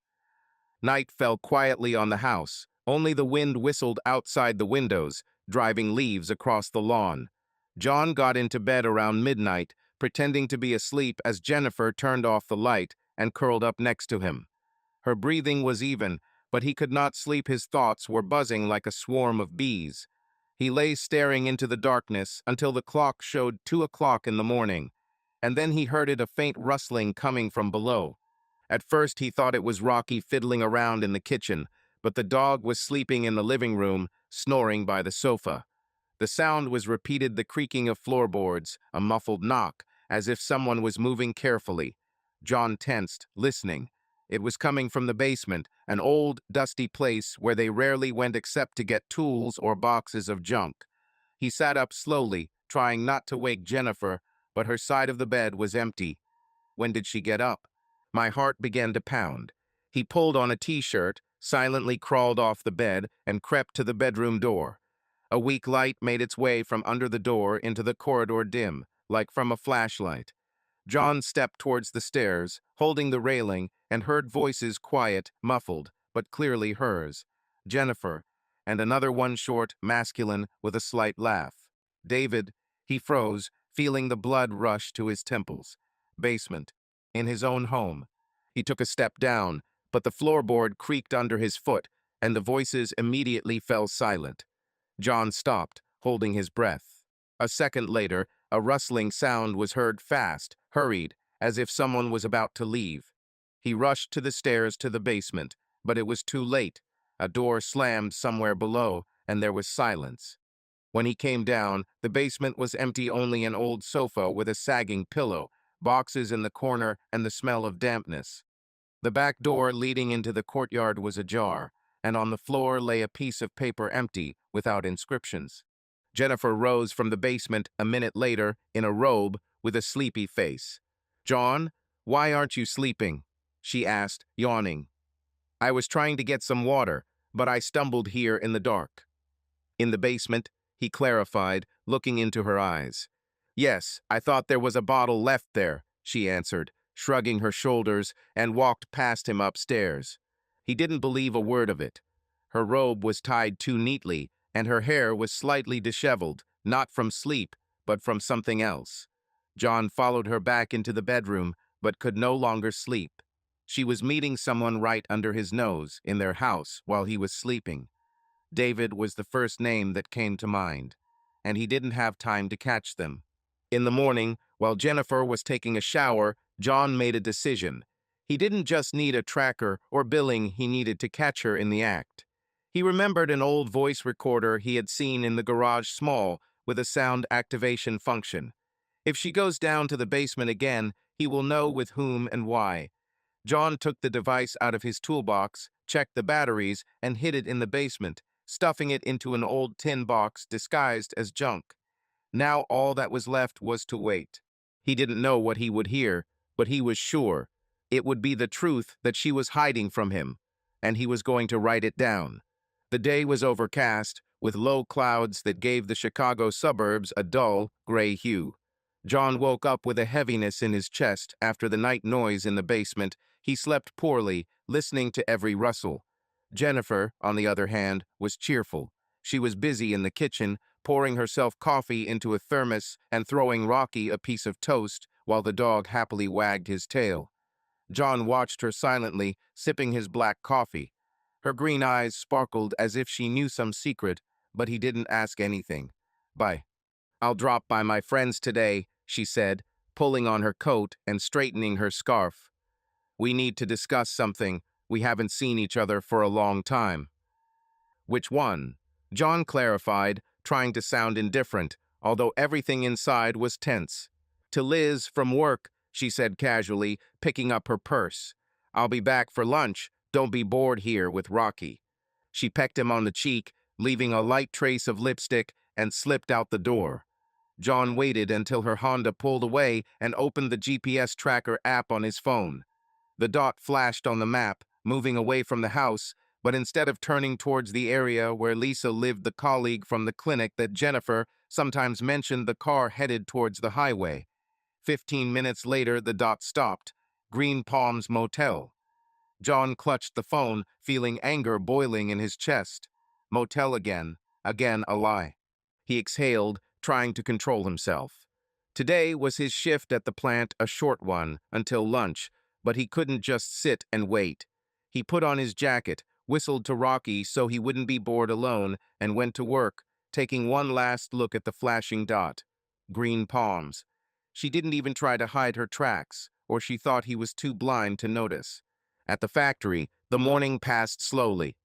[SPEAKER 1] Night fell quietly on the house. Only the wind whistled outside the windows, driving leaves across the lawn. John got into bed around midnight, pretending to be asleep as Jennifer turned off the light and curled up next to him. Her breathing was even, but he could not sleep. His thoughts were buzzing like a swarm of bees. He lay staring into the darkness until the clock showed 2 o'clock in the morning, and then he heard a faint rustling coming from below. At first he thought it was Rocky fiddling around in the kitchen, but the dog was sleeping in the living room, snoring by the sofa. The sound was repeated, the creaking of floorboards, a muffled knock, as if someone was moving carefully. John tensed, listening. It was coming from the basement, an old, dusty place where they rarely went except to get tools or boxes of junk. He sat up slowly, trying not to wake Jennifer, but her side of the bed was empty. When did she get up? My heart began to pound. He pulled on a t-shirt, silently crawled off the bed, and crept to the bedroom door. A weak light made its way from under the door into the corridor, dim, like from a flashlight. John stepped towards the stairs, holding the railing, and heard voices, quiet, muffled, but clearly hers. Jennifer, and another one, short, masculine, with a slight laugh. David. He froze, feeling the blood rush to his temples. Basement. In his own home. He took a step down, but the floorboard creaked under his foot, and the voices immediately fell silent. John stopped, holding his breath. A second later, a rustling sound was heard, fast, hurried, as if someone was about to leave. He rushed to the stairs to the basement, but it was too late. A door slammed somewhere below, and there was silence. When he came down, the basement was empty, only an old sofa with a sagging pillow, boxes in the corner, and the smell of dampness. The back door leading into the courtyard was ajar, and on the floor lay a piece of paper, empty, without inscriptions. Jennifer rose from the basement a minute later, in a robe, with a sleepy face. "John, why aren't you sleeping?" she asked, yawning. "I was trying to get some water, but I stumbled here in the dark." "In the basement," he clarified, looking into her eyes. "Yes, I thought there was a bottle left there," she answered, shrugging her shoulders, and walked past him upstairs. He didn't believe a word of it. Her robe was tied too neatly, and her hair was slightly disheveled, not from sleep, but from something else. John followed her back into the bedroom, but could no longer sleep. She was meeting someone right under his nose, in their house, while he was sleeping. David was the first name that came to mind, and he didn't have time to catch them. In the morning, while Jennifer was taking a shower, John made a decision. He didn't just need a tracker or billing, he needed to catch her in the act. He remembered an old voice recorder he had seen in the garage small with a sound activation function. If she goes down to the basement again, he will know with whom and why. John took the device out of his toolbox, checked the batteries, and hid it in the basement, stuffing it into an old tin box disguised as junk. Now all that was left was to wait. He didn't know what he would hear, but he was sure it would be the truth that she was hiding from him, and he was going to write it down. The day was overcast, with low clouds that gave the Chicago suburbs a dull, gray hue. John woke up with a heaviness in his chest after the night noise in the basement. He slept poorly, listening to every rustle. Jennifer, on the other hand, was cheerful. She was busy in the kitchen, pouring herself coffee into a thermos and throwing Rocky a piece of toast while the dog happily wagged his tail. John watched her silently, sipping his black coffee. Her green eyes sparkled as if she knew some secret, but he didn't ask anything. "Bye. I'll drop by my friend's today," she said, pulling on her coat and straightening her scarf. "We need to discuss something. We haven't seen each other for a long time." "Which one?" John clarified, trying to sound indifferent, although everything inside was tense. "To Liz from work," she said casually, picking up her purse. "I'll be back for lunch. Don't be bored here with Rocky." She pecked him on the cheek, leaving a light trace of lipstick, and slipped out the door. John waited until her Honda pulled away and opened the GPS tracker app on his phone. The dot flashed on the map, moving away from the house, but instead of turning towards the area where Lisa lived, the colleague from the clinic that Jennifer sometimes mentioned, the car headed towards the highway. 15 minutes later, the dot stopped. Green Palms Motel. John clutched the phone, feeling anger boiling in his chest. Motel again. Again a lie. He exhaled, trying to control himself. Today was his shift at the plant, a short one, until lunch, but he couldn't just sit and wait. He put on his jacket, whistled to Rocky so he wouldn't be bored alone, and went to work, taking one last look at the flashing dot. Green Palms. She didn't even try to hide her tracks, or she thought he was too blind to notice. At the factory, the morning passed slowly.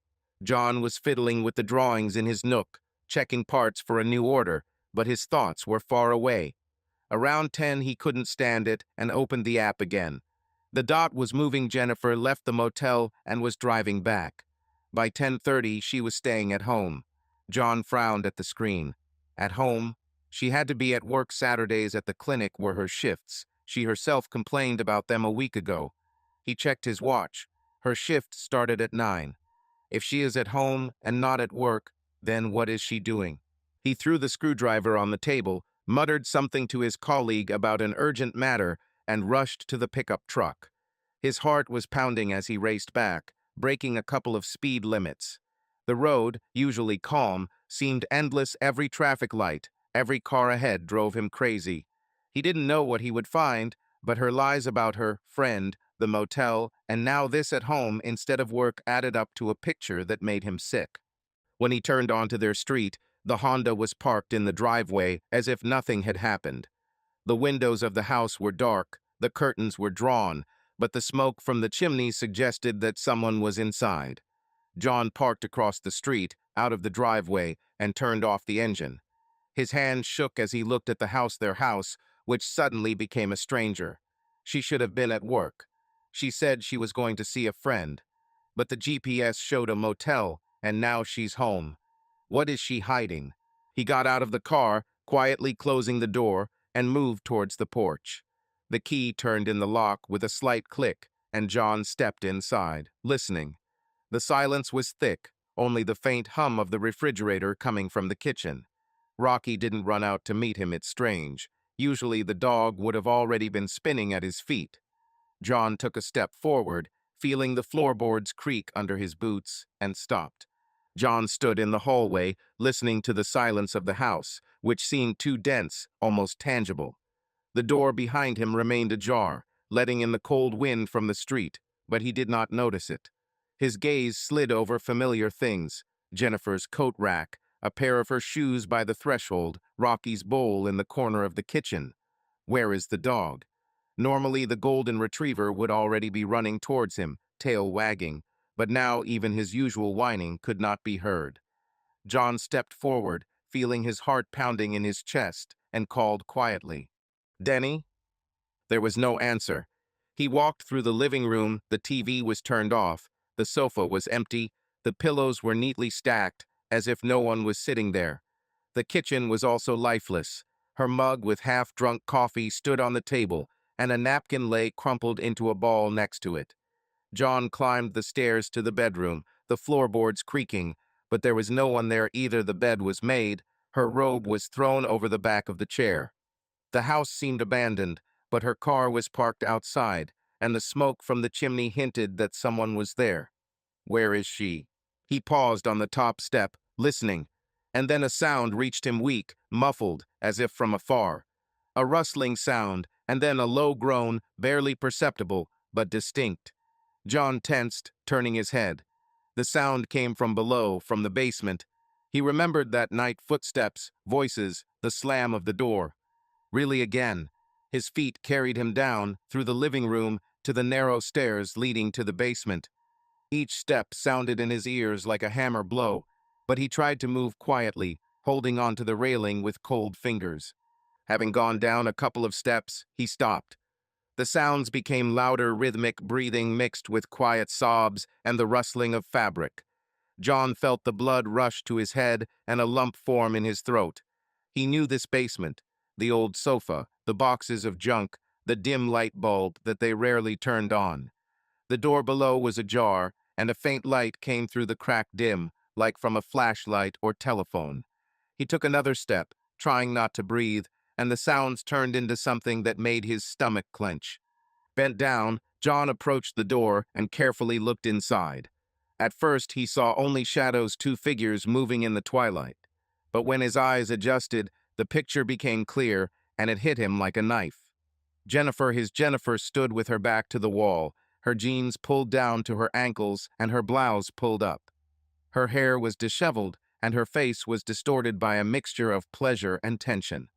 [SPEAKER 1] John was fiddling with the drawings in his nook, checking parts for a new order, but his thoughts were far away. Around 10, he couldn't stand it and opened the app again. The dot was moving. Jennifer left the motel and was driving back. By 10:30, she was staying at home. John frowned at the screen. At home? She had to be at work Saturdays. At the clinic were her shifts. She herself complained about them a week ago. He checked his watch. Her shift started at 9. If she is at home and not at work, then what is she doing? He threw the screwdriver on the table, muttered something to his colleague about an urgent matter, and rushed to the pickup truck. His heart was pounding as he raced back, breaking a couple of speed limits. The road, usually calm, seemed endless. Every traffic light, every car ahead drove him crazy. He didn't know what he would find, but her lies about her friend, the motel, and now this at home instead of work added up to a picture that made him sick. When he turned onto their street, the Honda was parked in the driveway as if nothing had happened. The windows of the house were dark, the curtains were drawn, but the smoke from the chimney suggested that someone was inside. John parked across the street, out of the driveway, and turned off the engine. His hand shook as he looked at the house, their house, which suddenly became a stranger. She should have been at work. She said she was going to see a friend. But the GPS showed a motel, and now she's home. What is she hiding? He got out of the car, quietly closing the door, and moved towards the porch. The key turned in the lock with a slight click, and John stepped inside, listening. The silence was thick, only the faint hum of the refrigerator coming from the kitchen. Rocky didn't run out to meet him. It's strange. Usually the dog would have already been spinning at his feet. John took a step forward, feeling the floorboards creak under his boots, and stopped. John stood in the hallway, listening to the silence of the house, which seemed too dense, almost tangible. The door behind him remained ajar, letting in the cold wind from the street, but he did not notice it. His gaze slid over familiar things: Jennifer's coat rack, a pair of her shoes by the threshold, Rocky's bowl in the corner of the kitchen. Where is the dog? Normally, the golden retriever would already be running towards him, tail wagging, but now even his usual whining could not be heard. John stepped forward, feeling his heart pounding in his chest, and called quietly, "Denny?" There was no answer. He walked through the living room. The TV was turned off. The sofa was empty. The pillows were neatly stacked, as if no one was sitting there. The kitchen was also lifeless. Her mug with half-drunk coffee stood on the table, and a napkin lay crumpled into a ball next to it. John climbed the stairs to the bedroom, the floorboards creaking, but there was no one there either. The bed was made. Her robe was thrown over the back of the chair. The house seemed abandoned, but her car was parked outside, and the smoke from the chimney hinted that someone was there. Where is she? He paused on the top step, listening, and then a sound reached him, weak, muffled, as if from afar. A rustling sound, and then a low groan, barely perceptible, but distinct. John tensed, turning his head. The sound came from below, from the basement. He remembered that night: footsteps, voices, the slam of the door. Really again. His feet carried him down, through the living room, to the narrow stairs leading to the basement. Each step sounded in his ears like a hammer blow, but he tried to move quietly, holding onto the railing with cold fingers. Having gone down a couple of steps, he stopped. The sounds became louder, rhythmic breathing mixed with quiet sobs and the rustling of fabric. John felt the blood rush to his head and a lump form in his throat. He knew this basement, the old sofa, the boxes of junk, the dim light bulb that they rarely turned on. The door below was ajar, and a faint light came through the crack, dim, like from a flashlight or telephone. He took another step, trying not to breathe, and the sounds turned into something that made his stomach clench. Bent down, John approached the door and carefully looked inside. At first, he saw only shadows, two figures moving in the twilight. But when his eyes adjusted, the picture became clear, and it hit him like a knife. Jennifer stood with her back to the wall, her jeans pulled down to her ankles and her blouse pulled up. Her hair was disheveled, and her face was distorted by a mixture of pleasure and tension.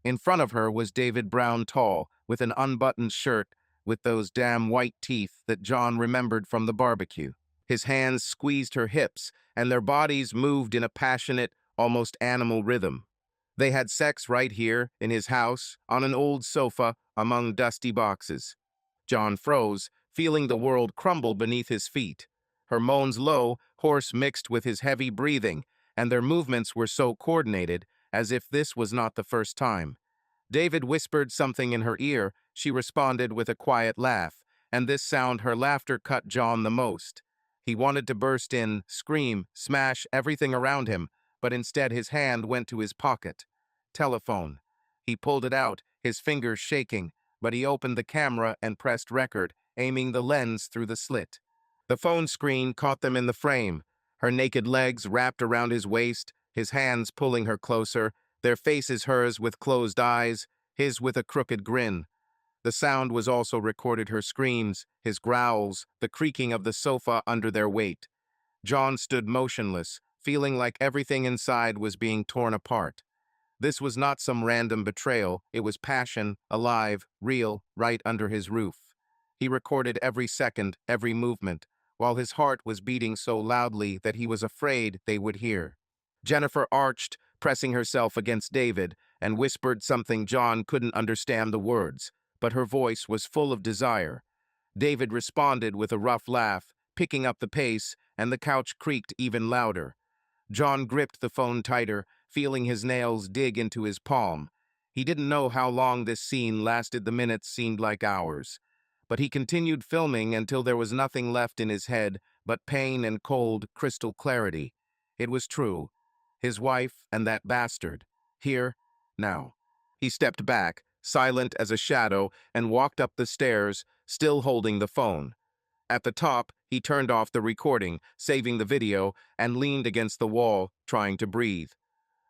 [SPEAKER 1] In front of her was David Brown, tall, with an unbuttoned shirt, with those damn white teeth that John remembered from the barbecue. His hands squeezed her hips, and their bodies moved in a passionate, almost animal rhythm. They had sex right here, in his house, on an old sofa, among dusty boxes. John froze, feeling the world crumble beneath his feet. Her moans low, hoarse mixed with his heavy breathing, and their movements were so coordinated, as if this was not the first time. David whispered something in her ear. She responded with a quiet laugh, and this sound, her laughter, cut John the most. He wanted to burst in, scream, smash everything around him, but instead his hand went to his pocket. Telephone. He pulled it out, his fingers shaking, but he opened the camera and pressed record, aiming the lens through the slit. The phone screen caught them in the frame, her naked legs wrapped around his waist, his hands pulling her closer, their faces hers with closed eyes, his with a crooked grin. The sound was also recorded: her screams, his growls, the creaking of the sofa under their weight. John stood motionless, feeling like everything inside was being torn apart. This was not some random betrayal, it was passion, alive, real, right under his roof. He recorded every second, every movement, while his heart was beating so loudly that he was afraid they would hear. Jennifer arched, pressing herself against David, and whispered something John couldn't understand the words, but her voice was full of desire. David responded with a rough laugh, picking up the pace, and the couch creaked even louder. John gripped the phone tighter, feeling his nails dig into his palm. He didn't know how long this scene lasted. The minutes seemed like hours. But he continued filming until there was nothing left in his head but pain and cold, crystal clarity. It was true. His wife and that bastard. Here, now. He stepped back, silent as a shadow, and walked up the stairs, still holding the phone. At the top, he turned off the recording, saving the video, and leaned against the wall, trying to breathe.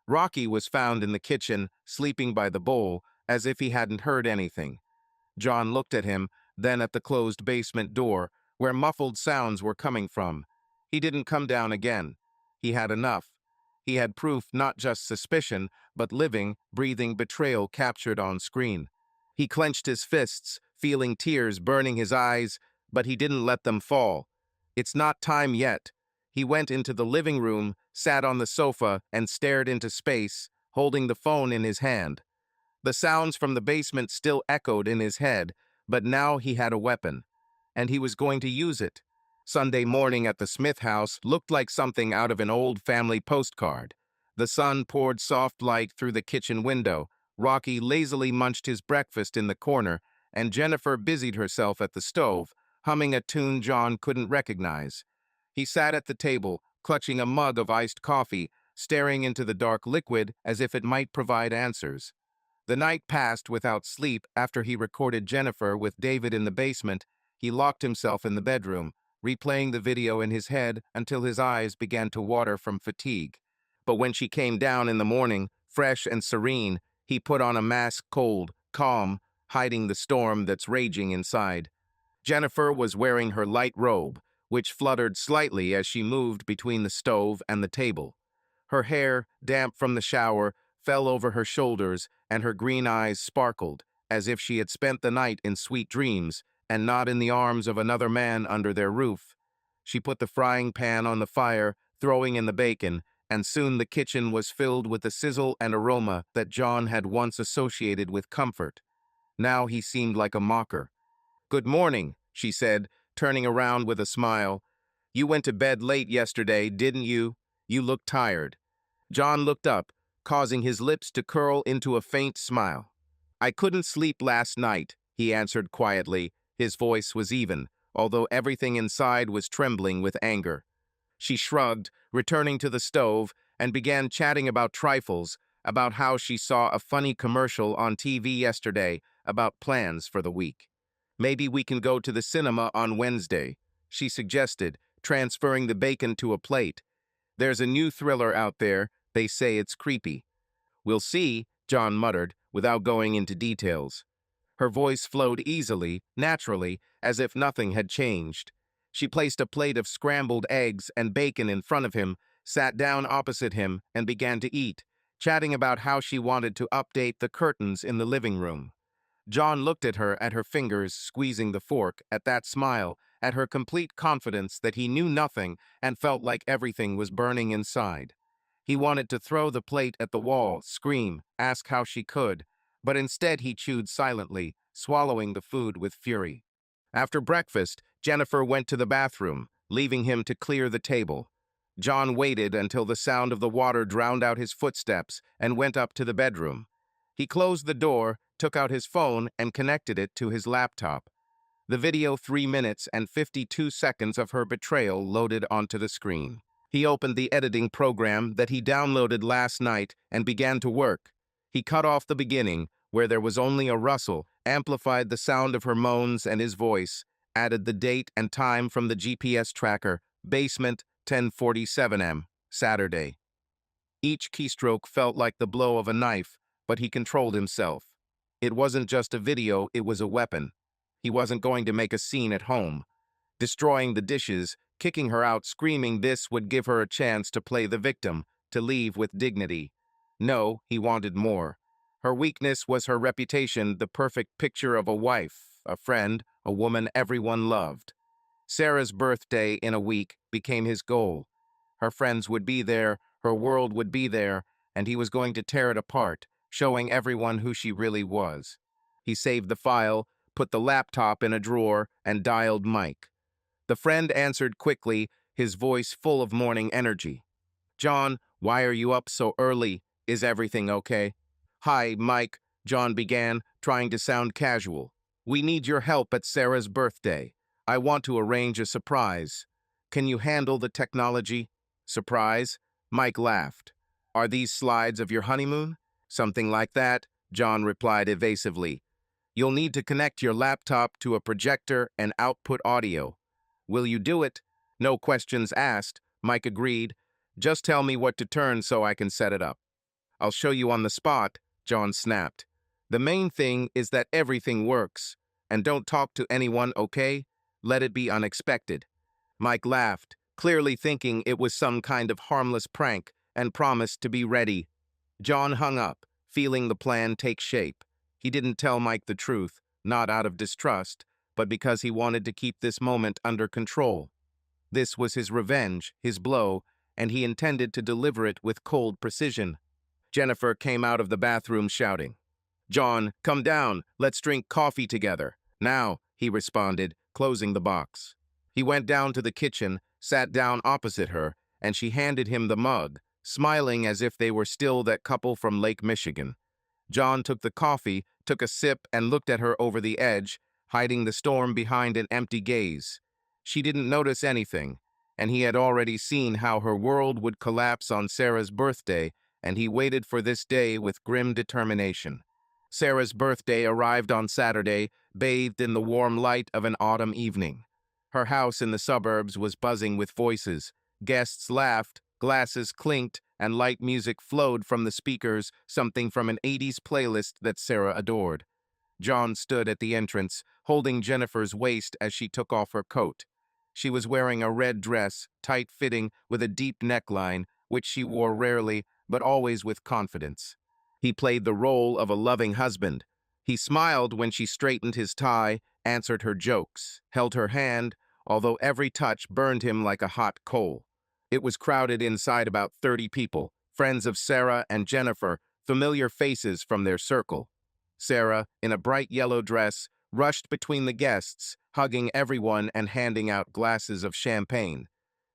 [SPEAKER 1] Rocky was found in the kitchen, sleeping by the bowl, as if he hadn't heard anything. John looked at him, then at the closed basement door, where muffled sounds were coming from. He didn't come down again. He had enough. He had proof, not just suspicion, but living, breathing betrayal captured on screen. He clenched his fists, feeling tears burning his eyes, but he didn't let them fall. It's not time yet. He went into the living room, sat on the sofa, and stared into space, holding the phone in his hand. The sounds from the basement still echoed in his head, but now he had a weapon, and he was going to use it. Sunday morning at the Smith house looked like something out of an old family postcard. The sun poured soft light through the kitchen window. Rocky lazily munched his breakfast in the corner, and Jennifer busied herself at the stove, humming a tune John couldn't recognize. He sat at the table, clutching a mug of iced coffee, staring into the dark liquid as if it might provide answers. The night passed without sleep. After he recorded Jennifer with David in the basement, he locked himself in the bedroom, replaying the video in his head until his eyes began to water from fatigue. But when she came down in the morning, fresh and serene, he put on a mask, cold, calm, hiding the storm that's raging inside. Jennifer was wearing her light robe, which fluttered slightly as she moved between the stove and the table. Her hair, damp from the shower, fell over her shoulders, and her green eyes sparkled, as if she had spent the night in sweet dreams, and not in the arms of another man under their roof. She put the frying pan on the fire, throwing in the bacon, and soon the kitchen was filled with the sizzle and aroma that John had once associated with comfort. Now he seemed like a mocker. "Good morning," she said, turning around with a smile. "You went to bed late yesterday, didn't you? You look tired." John looked up, causing his lips to curl into a faint smile. "I couldn't sleep last night," he answered quietly. His voice was even, although everything inside was trembling with anger. She shrugged, returning to the stove, and began chatting about trifles, about how she saw a funny commercial on TV yesterday about plans for the week. "Maybe we can go to the cinema on Wednesday," she suggested, transferring the bacon to a plate. "There's a new thriller out there. They say it's creepy." "We'll see," John muttered, without going into details. Her voice flowed easily, naturally, as if nothing had changed. She placed a plate of scrambled eggs and bacon in front of him, sat down opposite him, and began to eat, chatting about how she wanted to update the curtains in the living room. John looked at her fingers squeezing the fork, at that smile, at her complete confidence that he knew nothing and felt like everything was burning inside. He wanted to throw the plate at the wall, scream, ask how she could, but instead he chewed silently, swallowing the food with fury. After breakfast, Jennifer went to the bathroom, leaving him to clear the table. John waited until the sound of the water drowned out his footsteps and went up to the bedroom. He closed the door, took out his phone, and connected it to his laptop. The video 3 minutes and 52 seconds of her betrayal loaded onto the screen. He opened the editing program that he downloaded last night and began to work. He cut off the beginning, where there was only a rustle, amplified the sound of her moans and his voice, added the date and time from the GPS tracker, basement, 10:47 m, Saturday. Each keystroke felt like the blow of a knife, but he controlled himself. It wasn't just a video, it was a weapon. He wasn't going to make a scene at home. Destroying the dishes, kicking her out, screaming this would give her a chance to play the victim, to leave with dignity. No, he wanted more. Her weakness was her reputation, the perfect picture of a wife, a friend, a woman everyone loved. Sarah's birthday in a week became his goal. Her friends would be there, her world would be there, and he was going to tear it apart, showing everyone who she really was. He saved the file, put the laptop in a drawer, and dialed Mike. The friend answered quickly, his voice full of morning energy. "John, why are you up so early? Is everything okay?" "Hi, Mike," John began, trying to sound casual. "We need your help at Sarah's birthday. I want to arrange a surprise. Can you handle the technology?" "Surprise?" Mike laughed. "Are these slides of your honeymoon?" "Something like that," John replied evasively. "You'll need to connect your laptop to a projector and output audio." "Will you do it?" "No questions asked," Mike agreed. "Just tell me what to turn so I can set it up." "I'll show you on the spot," John snapped. "The main thing is that everything works. And don't talk to anyone, okay? Let it be unexpected." Mike laughed, clearly thinking it was some kind of harmless prank, and promised to be ready. John hung up, feeling the plan take shape. He didn't tell Mike the truth, not out of distrust, but because he wanted to keep this moment under control. This was his revenge, his blow, and he intended to deliver it with cold precision. Jennifer came out of the bathroom shouting, "John, come down, let's drink coffee together." "Now," he responded, closing the box. He went down to the kitchen, sat down opposite her, and she handed him the mug, smiling as if they were still that couple from Lake Michigan. John took the coffee, took a sip, and looked at her over the edge, hiding the storm behind an empty gaze. She didn't notice anything, and he had already seen how her world would collapse on Sarah's birthday, and he waited for this day with grim determination. Sarah's birthday arrived on Saturday, bathed in the warm light of an autumn evening. Her house in the suburbs was buzzing with voices. Guests laughed, glasses clinked, and light music flowed from the speakers, something from an 80s playlist that Sarah adored. John stood at the entrance, holding Jennifer's waist as she took off her coat. She was wearing a red dress, tight-fitting, with a deep neckline, which she wore rarely, but always with confidence. He played the role of a loving husband. He smiled when she straightened his tie, answered her jokes, held her hand, although every touch burned him like a hot coal. It was crowded inside about 30 people, friends of Sarah and Jennifer, familiar faces from their circle. Sarah, in a bright yellow dress, rushed between the guests, hugging everyone and handing out glasses of champagne.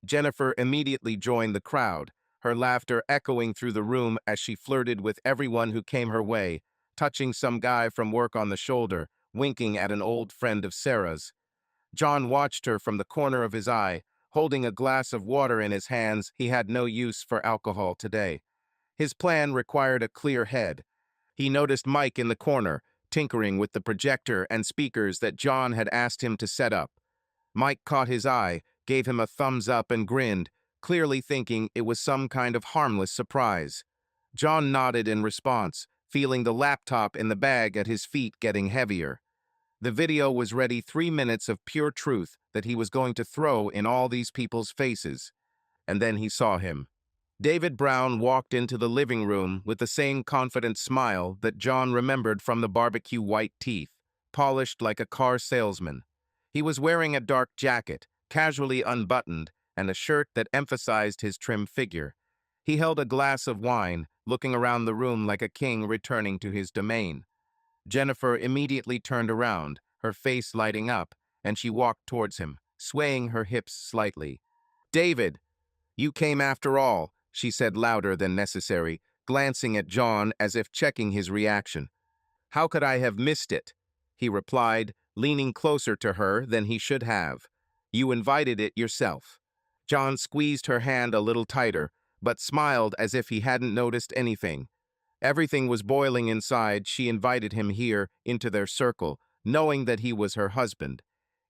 [SPEAKER 1] Jennifer immediately joined the crowd, her laughter echoing through the room as she flirted with everyone who came her way, touching some guy from work on the shoulder, winking at an old friend of Sarah's. John watched her from the corner of his eye, holding a glass of water in his hands. He had no use for alcohol today. His plan required a clear head. He noticed Mike in the corner, tinkering with the projector and speakers that John had asked him to set up. Mike caught his eye, gave him a thumbs up and grinned, clearly thinking it was some kind of harmless surprise. John nodded in response, feeling the laptop in the bag at his feet getting heavier. The video was ready, 3 minutes of pure truth that he was going to throw in all these people's faces. And then he saw him. David Brown walked into the living room with the same confident smile that John remembered from the barbecue white teeth, polished like a car salesman. He was wearing a dark jacket, casually unbuttoned, and a shirt that emphasized his trim figure. He held a glass of wine, looking around the room like a king returning to his domain. Jennifer immediately turned around, her face lighting up, and she walked towards him, swaying her hips slightly. "David, you came after all," she said louder than necessary, glancing at John as if checking his reaction. "How could I have missed it?" he replied, leaning closer to her than he should have. "You invited it yourself." John squeezed her hand a little tighter, but smiled as if he hadn't noticed anything. Everything was boiling inside. She invited him here, into their circle, knowing that he was her husband.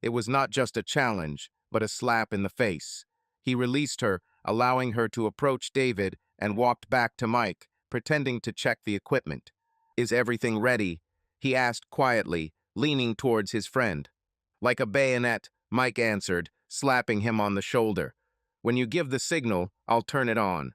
[SPEAKER 1] It was not just a challenge, but a slap in the face. He released her, allowing her to approach David, and walked back to Mike, pretending to check the equipment. "Is everything ready?" he asked quietly, leaning towards his friend. "Like a bayonet," Mike answered, slapping him on the shoulder. "When you give the signal, I'll turn it on."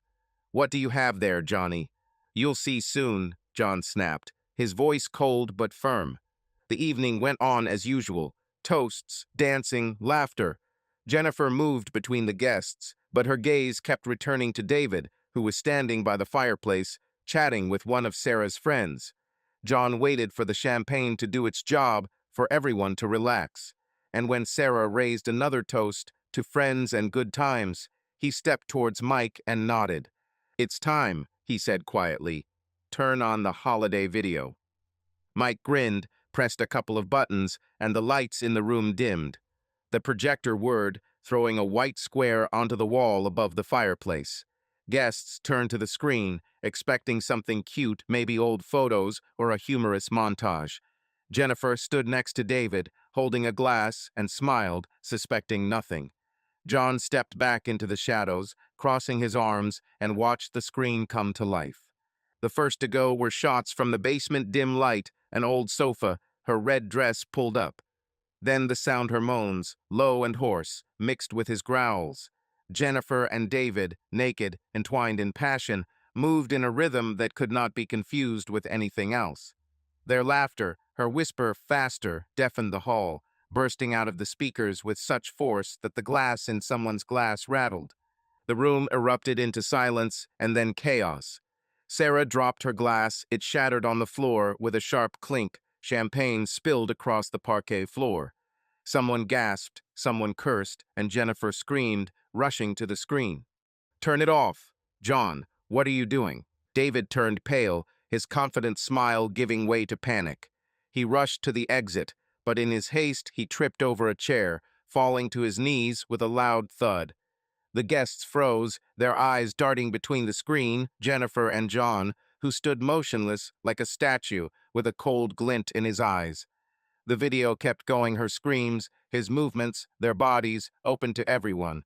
[SPEAKER 1] "What do you have there, Johnny?" "You'll see soon," John snapped, his voice cold but firm. The evening went on as usual. Toasts, dancing, laughter. Jennifer moved between the guests, but her gaze kept returning to David, who was standing by the fireplace, chatting with one of Sarah's friends. John waited for the champagne to do its job, for everyone to relax. And when Sarah raised another toast to friends and good times, he stepped towards Mike and nodded. "It's time," he said quietly. "Turn on the holiday video." Mike grinned, pressed a couple of buttons, and the lights in the room dimmed. The projector whirred, throwing a white square onto the wall above the fireplace. Guests turned to the screen, expecting something cute, maybe old photos or a humorous montage. Jennifer stood next to David, holding a glass, and smiled, suspecting nothing. John stepped back into the shadows, crossing his arms, and watched the screen come to life. The first to go were shots from the basement, dim light, an old sofa, her red dress pulled up. Then the sound her moans, low and hoarse, mixed with his growls. Jennifer and David, naked, entwined in passion, moved in a rhythm that could not be confused with anything else. Their laughter, her whisper faster, deafened the hall, bursting out of the speakers with such force that the glass in someone's glass rattled. The room erupted into silence and then chaos. Sarah dropped her glass. It shattered on the floor with a sharp clink. Champagne spilled across the parquet floor. Someone gasped, someone cursed, and Jennifer screamed, rushing to the screen. "Turn it off! John, what are you doing?" David turned pale, his confident smile giving way to panic. He rushed to the exit, but in his haste he tripped over a chair, falling to his knees with a loud thud. The guests froze, their eyes darting between the screen, Jennifer and John, who stood motionless like a statue with a cold glint in his eyes. The video kept going, her screams, his movements, their bodies, open to everyone.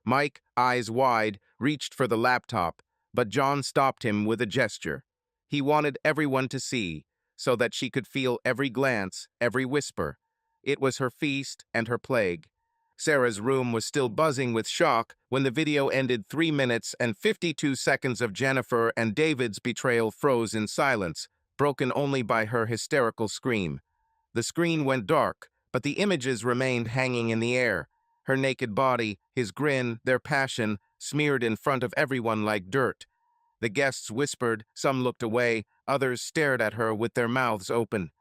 [SPEAKER 1] Mike, eyes wide, reached for the laptop, but John stopped him with a gesture. He wanted everyone to see, so that she could feel every glance, every whisper. It was her feast and her plague. Sarah's room was still buzzing with shock when the video ended. 3 minutes and 52 seconds of Jennifer and David's betrayal froze in silence, broken only by her hysterical scream. The screen went dark, but the images remained hanging in the air. Her naked body, his grin, their passion, smeared in front of everyone like dirt. The guests whispered, some looked away, others stared at her with their mouths open.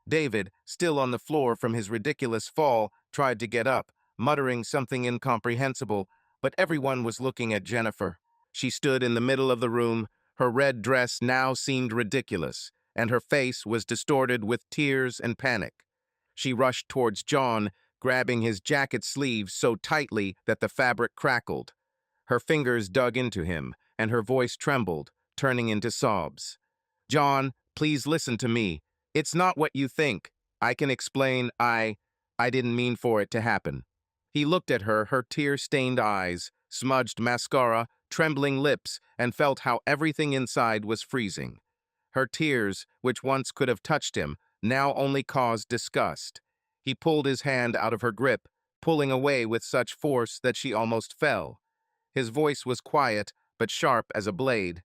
[SPEAKER 1] David, still on the floor from his ridiculous fall, tried to get up, muttering something incomprehensible, but everyone was looking at Jennifer. She stood in the middle of the room. Her red dress now seemed ridiculous, and her face was distorted with tears and panic. She rushed towards John, grabbing his jacket sleeves so tightly that the fabric crackled. Her fingers dug into him, and her voice trembled, turning into sobs. "John, please listen to me. It's not what you think. I can explain. I didn't mean for it to happen." He looked at her, her tear-stained eyes, smudged mascara, trembling lips, and felt how everything inside was freezing. Her tears, which once could have touched him, now only caused disgust. He pulled his hand out of her grip, pulling away with such force that she almost fell. His voice was quiet, but sharp as a blade.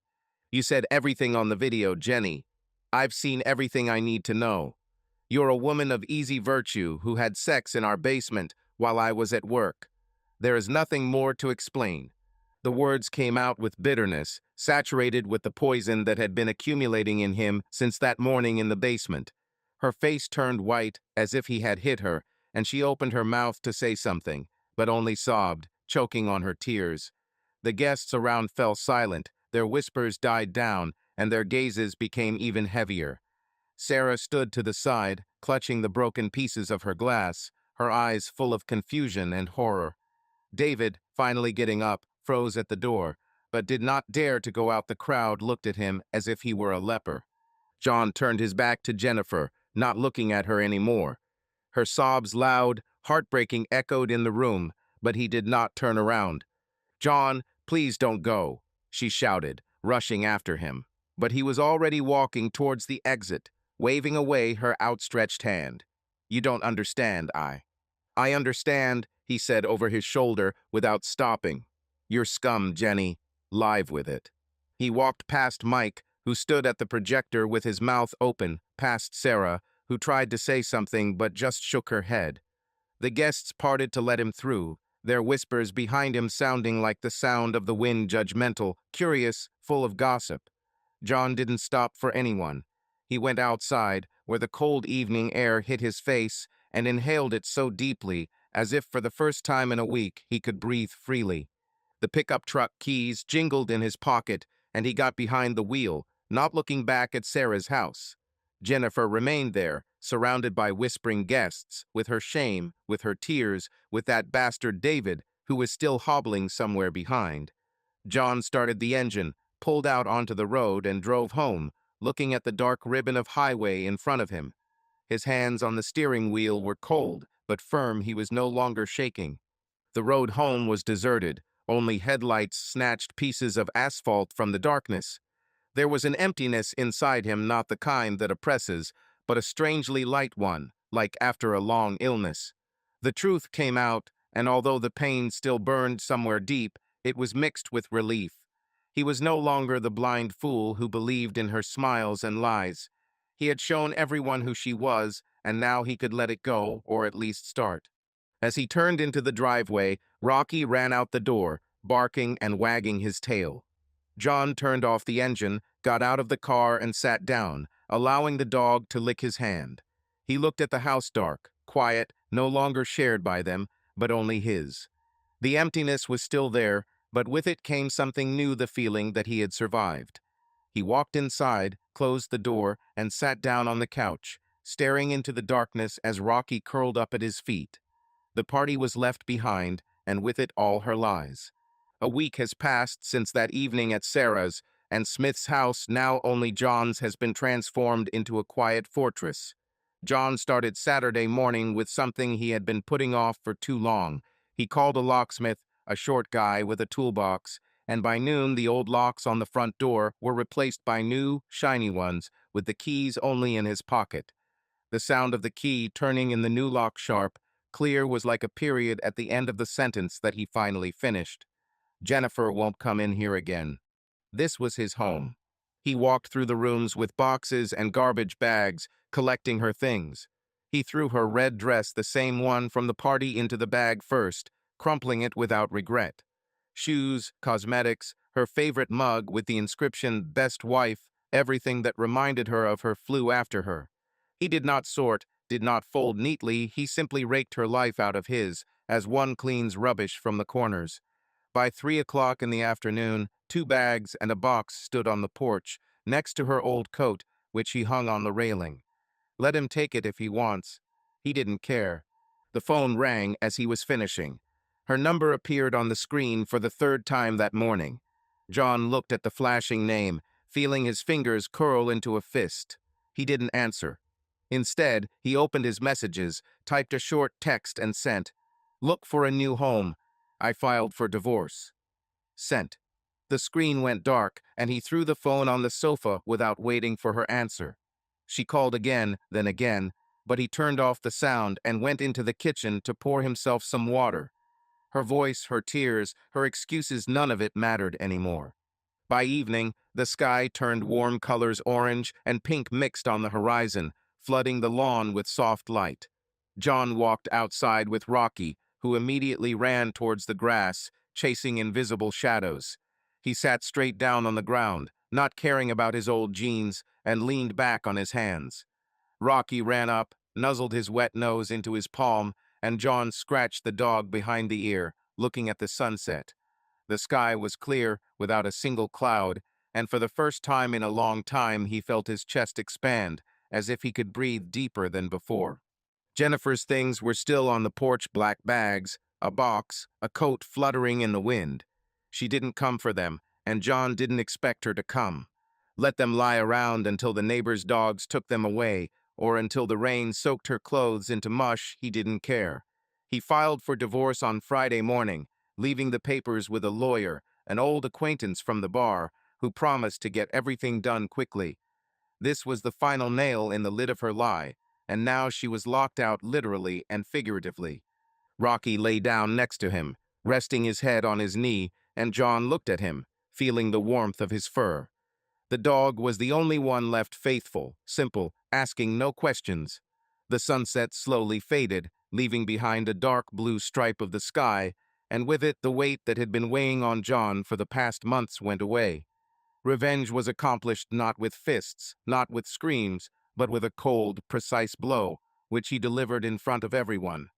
[SPEAKER 1] "You said everything on the video, Jenny. I've seen everything I need to know. You're a woman of easy virtue who had sex in our basement while I was at work. There is nothing more to explain." The words came out with bitterness, saturated with the poison that had been accumulating in him since that morning in the basement. Her face turned white, as if he had hit her, and she opened her mouth to say something, but only sobbed, choking on her tears. The guests around fell silent, their whispers died down, and their gazes became even heavier. Sarah stood to the side, clutching the broken pieces of her glass, her eyes full of confusion and horror. David, finally getting up, froze at the door, but did not dare to go out. The crowd looked at him as if he were a leper. John turned his back to Jennifer, not looking at her anymore. Her sobs, loud, heartbreaking, echoed in the room, but he did not turn around. "John, please don't go," she shouted, rushing after him. But he was already walking towards the exit, waving away her outstretched hand. "You don't understand, I understand," he said over his shoulder without stopping. "You're scum, Jenny. Live with it." He walked past Mike, who stood at the projector with his mouth open, past Sarah, who tried to say something but just shook her head. The guests parted to let him through, their whispers behind him sounding like the sound of the wind, judgmental, curious, full of gossip. John didn't stop for anyone. He went outside, where the cold evening air hit his face, and inhaled it so deeply, as if for the first time in a week he could breathe freely. The pickup truck keys jingled in his pocket, and he got behind the wheel, not looking back at Sarah's house. Jennifer remained there, surrounded by whispering guests, with her shame, with her tears, with that bastard David, who was still hobbling somewhere behind. John started the engine, pulled out onto the road, and drove home, looking at the dark ribbon of highway in front of him. His hands on the steering wheel were cold, but firm. He was no longer shaking. The road home was deserted. Only headlights snatched pieces of asphalt from the darkness. There was an emptiness inside him, not the kind that oppresses, but a strangely light one, like after a long illness. The truth came out, and although the pain still burned somewhere deep, it was mixed with relief. He was no longer the blind fool who believed in her smiles and lies. He had shown everyone who she was, and now he could let it go, or at least start. As he turned into the driveway, Rocky ran out the door, barking and wagging his tail. John turned off the engine, got out of the car, and sat down, allowing the dog to lick his hand. He looked at the house dark, quiet, no longer shared by them, but only his. The emptiness was still there, but with it came something new, the feeling that he had survived. He walked inside, closed the door, and sat down on the couch, staring into the darkness as Rocky curled up at his feet. The party was left behind, and with it all her lies. A week has passed since that evening at Sarah's, and Smith's house, now only John's, has been transformed into a quiet fortress. John started Saturday morning with something he had been putting off for too long. He called a locksmith, a short guy with a toolbox, and by noon the old locks on the front door were replaced by new, shiny ones, with the keys only in his pocket. The sound of the key turning in the new lock sharp, clear, was like a period at the end of the sentence that he finally finished. Jennifer won't come in here again. This was his home. He walked through the rooms with boxes and garbage bags, collecting her things. He threw her red dress, the same one from the party, into the bag first, crumpling it without regret. Shoes, cosmetics, her favorite mug with the inscription, "Best Wife," everything that reminded her of her flew after her. He did not sort, did not fold neatly, he simply raked her life out of his, as one cleans rubbish from the corners. By 3 o'clock in the afternoon, 2 bags and a box stood on the porch, next to her old coat, which he hung on the railing. Let him take it if he wants. He didn't care. The phone rang as he was finishing. Her number appeared on the screen for the third time that morning. John looked at the flashing name, feeling his fingers curl into a fist. He didn't answer. Instead, he opened his messages, typed a short text, and sent, "Look for a new home. I filed for divorce." Sent. The screen went dark, and he threw the phone on the sofa without waiting for her answer. She called again, then again, but he turned off the sound and went into the kitchen to pour himself some water. Her voice, her tears, her excuses, none of it mattered anymore. By evening, the sky turned warm colors, orange and pink mixed on the horizon, flooding the lawn with soft light. John walked outside with Rocky, who immediately ran towards the grass, chasing invisible shadows. He sat straight down on the ground, not caring about his old jeans, and leaned back on his hands. Rocky ran up, nuzzled his wet nose into his palm, and John scratched the dog behind the ear, looking at the sunset. The sky was clear, without a single cloud, and for the first time in a long time he felt his chest expand, as if he could breathe deeper than before. Jennifer's things were still on the porch, black bags, a box, a coat fluttering in the wind. She didn't come for them, and John didn't expect her to come. Let them lie around until the neighbors' dogs took them away, or until the rain soaked her clothes into mush, he didn't care. He filed for divorce on Friday morning, leaving the papers with a lawyer, an old acquaintance from the bar, who promised to get everything done quickly. This was the final nail in the lid of her lie, and now she was locked out literally and figuratively. Rocky lay down next to him, resting his head on his knee, and John looked at him, feeling the warmth of his fur. The dog was the only one left, faithful, simple, asking no questions. The sunset slowly faded, leaving behind a dark blue stripe of the sky, and with it the weight that had been weighing on John for the past months went away. Revenge was accomplished not with fists, not with screams, but with a cold, precise blow, which he delivered in front of everyone.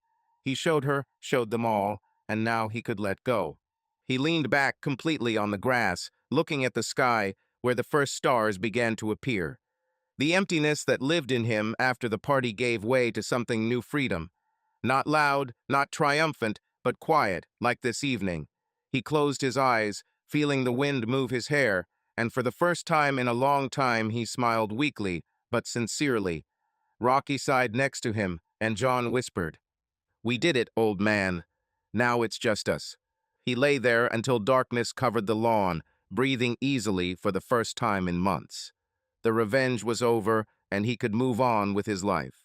[SPEAKER 1] He showed her, showed them all, and now he could let go. He leaned back completely on the grass, looking at the sky, where the first stars began to appear. The emptiness that lived in him after the party gave way to something new, freedom. Not loud, not triumphant, but quiet, like this evening. He closed his eyes, feeling the wind move his hair, and for the first time in a long time he smiled weakly, but sincerely. Rocky sighed next to him, and John whispered, "We did it, old man. Now it's just us." He lay there until darkness covered the lawn, breathing easily for the first time in months. The revenge was over, and he could move on with his life.